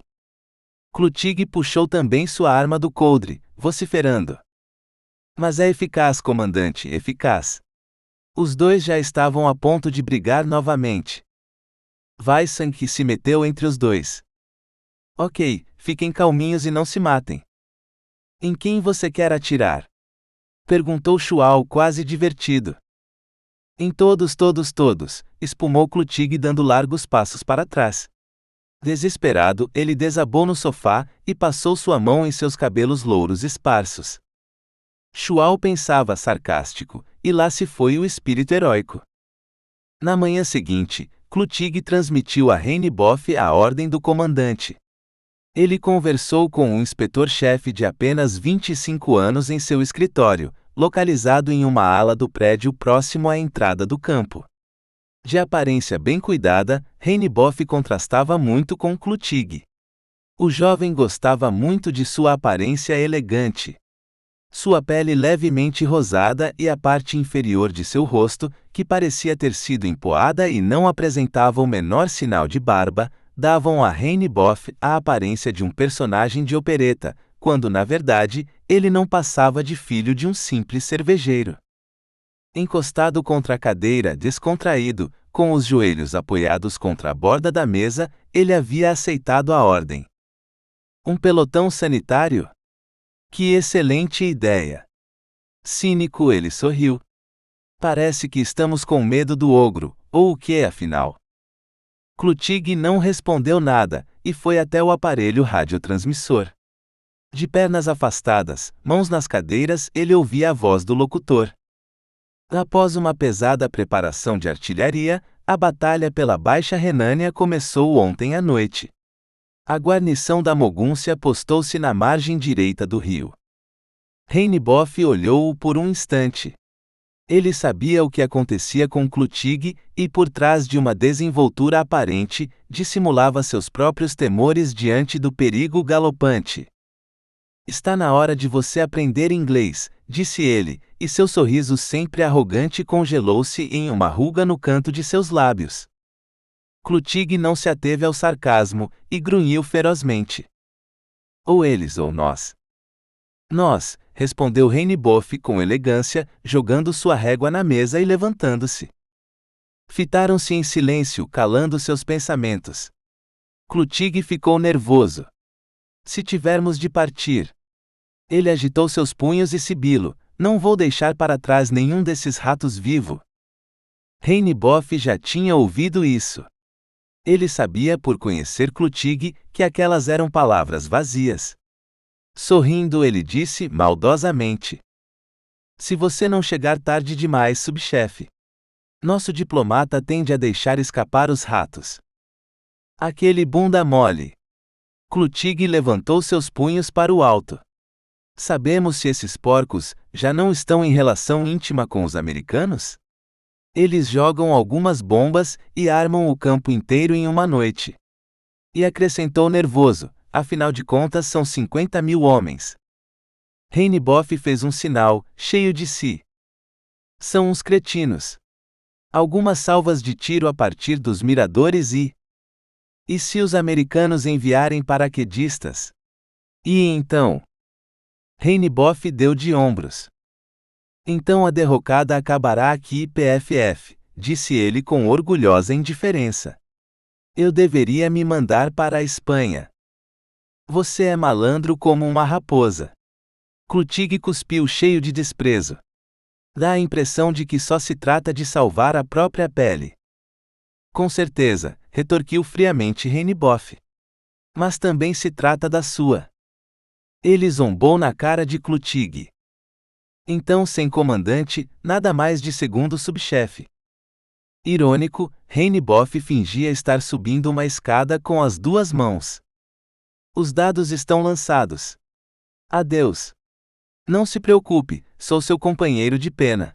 Klutig puxou também sua arma do coldre, vociferando. Mas é eficaz, comandante, eficaz. Os dois já estavam a ponto de brigar novamente. Weissang se meteu entre os dois. Ok, fiquem calminhos e não se matem. Em quem você quer atirar? Perguntou Chual quase divertido. Em todos, espumou Klutig dando largos passos para trás. Desesperado, ele desabou no sofá e passou sua mão em seus cabelos louros esparsos. Chual pensava sarcástico, e lá se foi o espírito heróico. Na manhã seguinte, Klutig transmitiu a Reineboff a ordem do comandante. Ele conversou com um inspetor-chefe de apenas 25 anos em seu escritório, localizado em uma ala do prédio próximo à entrada do campo. De aparência bem cuidada, Reineboff contrastava muito com Klutig. O jovem gostava muito de sua aparência elegante. Sua pele levemente rosada e a parte inferior de seu rosto, que parecia ter sido empoada e não apresentava o menor sinal de barba, davam a Reineboff a aparência de um personagem de opereta, quando na verdade, ele não passava de filho de um simples cervejeiro. Encostado contra a cadeira, descontraído, com os joelhos apoiados contra a borda da mesa, ele havia aceitado a ordem. Um pelotão sanitário? Que excelente ideia! Cínico, ele sorriu. Parece que estamos com medo do ogro, ou o que, afinal? Klutig não respondeu nada, e foi até o aparelho radiotransmissor. De pernas afastadas, mãos nas cadeiras, ele ouvia a voz do locutor. Após uma pesada preparação de artilharia, a batalha pela Baixa Renânia começou ontem à noite. A guarnição da Mogúncia postou-se na margem direita do rio. Reineboff olhou-o por um instante. Ele sabia o que acontecia com Klutig e, por trás de uma desenvoltura aparente, dissimulava seus próprios temores diante do perigo galopante. Está na hora de você aprender inglês, disse ele, e seu sorriso sempre arrogante congelou-se em uma ruga no canto de seus lábios. Klutig não se ateve ao sarcasmo, e grunhiu ferozmente. Ou eles ou nós. Nós, respondeu Reineboff com elegância, jogando sua régua na mesa e levantando-se. Fitaram-se em silêncio, calando seus pensamentos. Klutig ficou nervoso. Se tivermos de partir. Ele agitou seus punhos e sibilo, não vou deixar para trás nenhum desses ratos vivo. Reineboff já tinha ouvido isso. Ele sabia por conhecer Klutig que aquelas eram palavras vazias. Sorrindo, ele disse maldosamente: Se você não chegar tarde demais, subchefe. Nosso diplomata tende a deixar escapar os ratos. Aquele bunda mole. Klutig levantou seus punhos para o alto. Sabemos se esses porcos já não estão em relação íntima com os americanos? Eles jogam algumas bombas e armam o campo inteiro em uma noite. E acrescentou nervoso, afinal de contas são 50.000 homens. Reineboff fez um sinal, cheio de si. São uns cretinos. Algumas salvas de tiro a partir dos miradores e... E se os americanos enviarem paraquedistas? E então? Reineboff deu de ombros. Então a derrocada acabará aqui, PFF, disse ele com orgulhosa indiferença. Eu deveria me mandar para a Espanha. Você é malandro como uma raposa. Klutig cuspiu cheio de desprezo. Dá a impressão de que só se trata de salvar a própria pele. Com certeza, retorquiu friamente Reineboff. Mas também se trata da sua. Ele zombou na cara de Klutig. Então, sem comandante, nada mais de segundo subchefe. Irônico, Reineboff fingia estar subindo uma escada com as duas mãos. Os dados estão lançados. Adeus. Não se preocupe, sou seu companheiro de pena.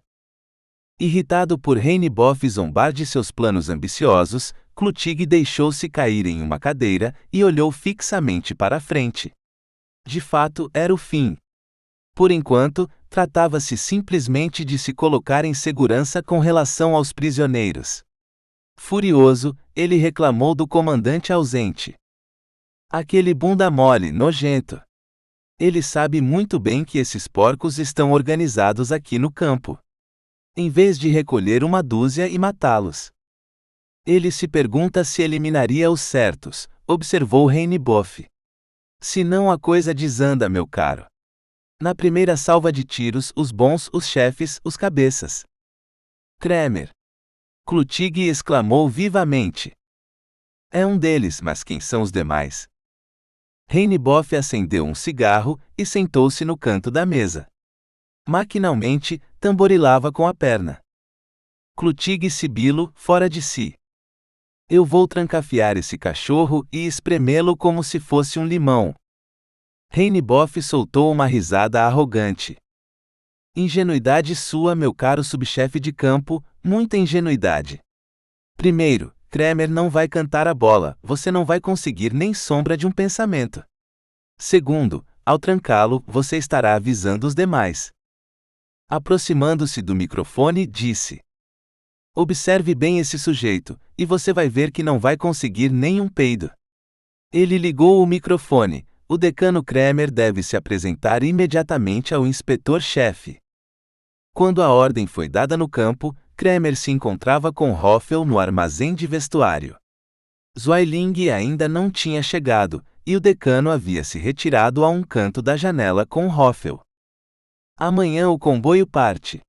Irritado por Reineboff zombar de seus planos ambiciosos, Klutig deixou-se cair em uma cadeira e olhou fixamente para a frente. De fato, era o fim. Por enquanto, tratava-se simplesmente de se colocar em segurança com relação aos prisioneiros. Furioso, ele reclamou do comandante ausente. Aquele bunda mole, nojento. Ele sabe muito bem que esses porcos estão organizados aqui no campo. Em vez de recolher uma dúzia e matá-los. Ele se pergunta se eliminaria os certos, observou Reineboff. Senão a coisa desanda, meu caro. Na primeira salva de tiros, os bons, os chefes, os cabeças. Kremer. Klutig exclamou vivamente. É um deles, mas quem são os demais? Reineboff acendeu um cigarro e sentou-se no canto da mesa. Maquinalmente, tamborilava com a perna. Klutig sibilo, fora de si. Eu vou trancafiar esse cachorro e espremê-lo como se fosse um limão. Reineboff soltou uma risada arrogante. Ingenuidade sua, meu caro subchefe de campo, muita ingenuidade. Primeiro, Kremer não vai cantar a bola, você não vai conseguir nem sombra de um pensamento. Segundo, ao trancá-lo, você estará avisando os demais. Aproximando-se do microfone, disse: observe bem esse sujeito, e você vai ver que não vai conseguir nem um peido. Ele ligou o microfone. O decano Kremer deve se apresentar imediatamente ao inspetor-chefe. Quando a ordem foi dada no campo, Kremer se encontrava com Hoffel no armazém de vestuário. Zweiling ainda não tinha chegado, e o decano havia se retirado a um canto da janela com Hoffel. Amanhã o comboio parte.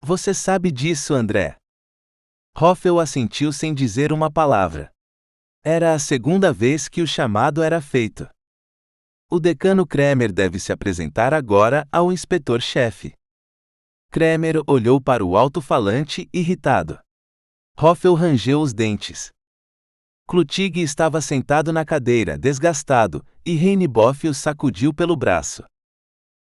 Você sabe disso, André? Hoffel assentiu sem dizer uma palavra. Era a segunda vez que o chamado era feito. O decano Kremer deve se apresentar agora ao inspetor-chefe. Kremer olhou para o alto-falante, irritado. Hoffel rangeu os dentes. Klutig estava sentado na cadeira, desgastado, e Reineboff o sacudiu pelo braço.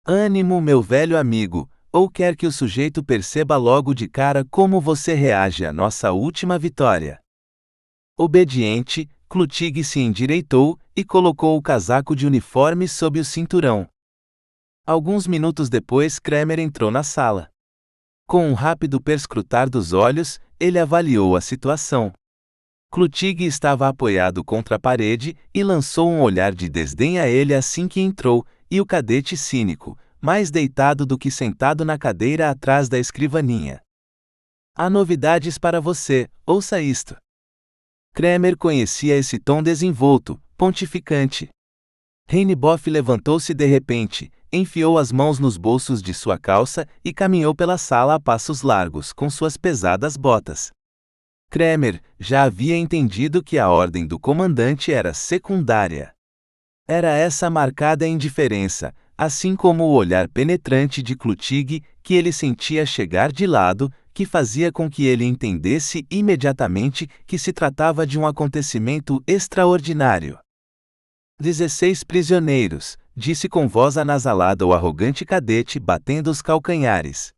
Ânimo, meu velho amigo, ou quer que o sujeito perceba logo de cara como você reage à nossa última vitória. Obediente, Klutig se endireitou e colocou o casaco de uniforme sob o cinturão. Alguns minutos depois, Kremer entrou na sala. Com um rápido perscrutar dos olhos, ele avaliou a situação. Klutig estava apoiado contra a parede e lançou um olhar de desdém a ele assim que entrou, e o cadete cínico, mais deitado do que sentado na cadeira atrás da escrivaninha. Há novidades para você, ouça isto. Kremer conhecia esse tom desenvolto, pontificante. Reineboff levantou-se de repente, enfiou as mãos nos bolsos de sua calça e caminhou pela sala a passos largos com suas pesadas botas. Kremer já havia entendido que a ordem do comandante era secundária. Era essa marcada indiferença, assim como o olhar penetrante de Klutig, que ele sentia chegar de lado, que fazia com que ele entendesse imediatamente que se tratava de um acontecimento extraordinário. 16 prisioneiros, disse com voz anasalada o arrogante cadete batendo os calcanhares.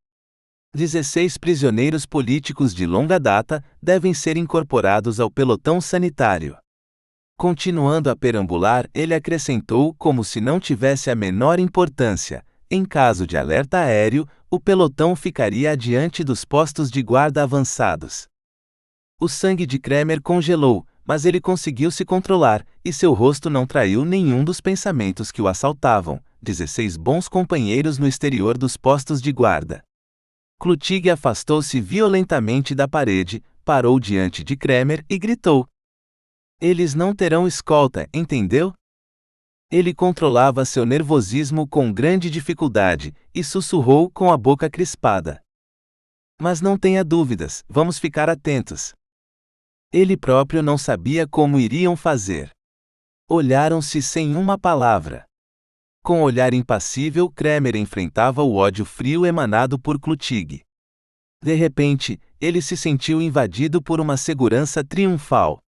16 prisioneiros políticos de longa data devem ser incorporados ao pelotão sanitário. Continuando a perambular, ele acrescentou como se não tivesse a menor importância: em caso de alerta aéreo, o pelotão ficaria adiante dos postos de guarda avançados. O sangue de Kremer congelou, mas ele conseguiu se controlar, e seu rosto não traiu nenhum dos pensamentos que o assaltavam: 16 bons companheiros no exterior dos postos de guarda. Klutig afastou-se violentamente da parede, parou diante de Kremer e gritou: eles não terão escolta, entendeu? Ele controlava seu nervosismo com grande dificuldade, e sussurrou com a boca crispada: mas não tenha dúvidas, vamos ficar atentos. Ele próprio não sabia como iriam fazer. Olharam-se sem uma palavra. Com olhar impassível, Kremer enfrentava o ódio frio emanado por Klutig. De repente, ele se sentiu invadido por uma segurança triunfal.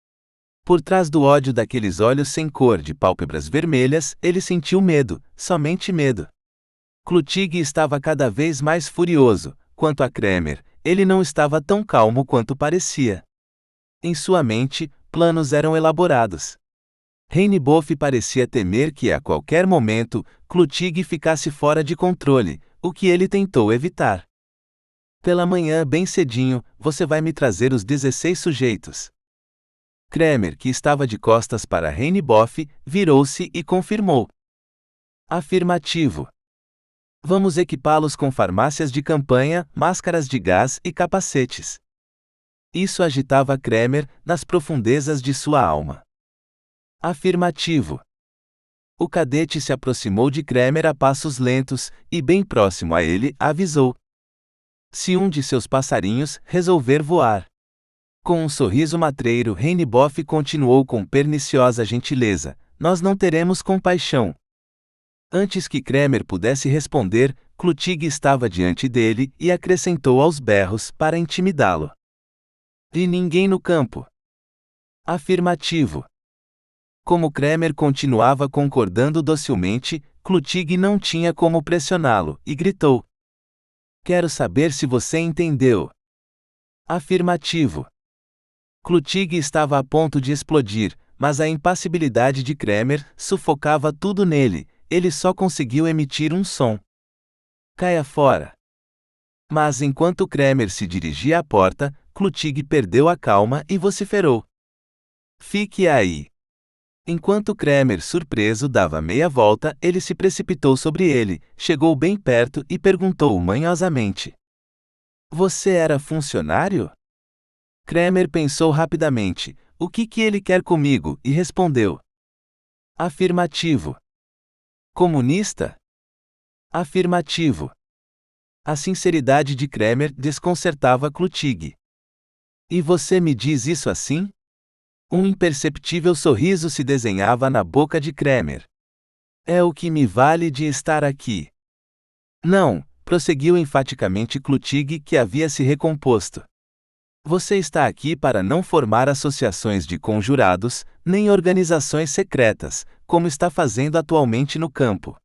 Por trás do ódio daqueles olhos sem cor de pálpebras vermelhas, ele sentiu medo, somente medo. Klutig estava cada vez mais furioso. Quanto a Kremer, ele não estava tão calmo quanto parecia. Em sua mente, planos eram elaborados. Reineboff parecia temer que, a qualquer momento, Klutig ficasse fora de controle, o que ele tentou evitar. Pela manhã, bem cedinho, você vai me trazer os 16 sujeitos. Kramer, que estava de costas para Reineboff, virou-se e confirmou. Afirmativo. Vamos equipá-los com farmácias de campanha, máscaras de gás e capacetes. Isso agitava Kramer nas profundezas de sua alma. Afirmativo. O cadete se aproximou de Kramer a passos lentos e, bem próximo a ele, avisou. Se um de seus passarinhos resolver voar. Com um sorriso matreiro, Reineboff continuou com perniciosa gentileza: nós não teremos compaixão. Antes que Kramer pudesse responder, Klutig estava diante dele e acrescentou aos berros para intimidá-lo. E ninguém no campo. Afirmativo. Como Kramer continuava concordando docilmente, Klutig não tinha como pressioná-lo, e gritou. Quero saber se você entendeu. Afirmativo. Klutig estava a ponto de explodir, mas a impassibilidade de Kramer sufocava tudo nele, ele só conseguiu emitir um som. Caia fora. Mas enquanto Kramer se dirigia à porta, Klutig perdeu a calma e vociferou. Fique aí. Enquanto Kramer, surpreso, dava meia volta, ele se precipitou sobre ele, chegou bem perto e perguntou manhosamente. Você era funcionário? Kramer pensou rapidamente, o que ele quer comigo, e respondeu. Afirmativo. Comunista? Afirmativo. A sinceridade de Kramer desconcertava Klutig. E você me diz isso assim? Um imperceptível sorriso se desenhava na boca de Kramer. É o que me vale de estar aqui. Não, prosseguiu enfaticamente Klutig, que havia se recomposto. Você está aqui para não formar associações de conjurados, nem organizações secretas, como está fazendo atualmente no campo.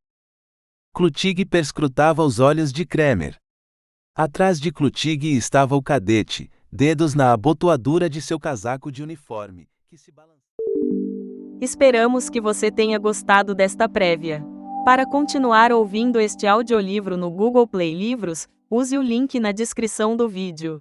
Klutig perscrutava os olhos de Kramer. Atrás de Klutig estava o cadete, dedos na abotoadura de seu casaco de uniforme, que se balançava. Esperamos que você tenha gostado desta prévia. Para continuar ouvindo este audiolivro no Google Play Livros, use o link na descrição do vídeo.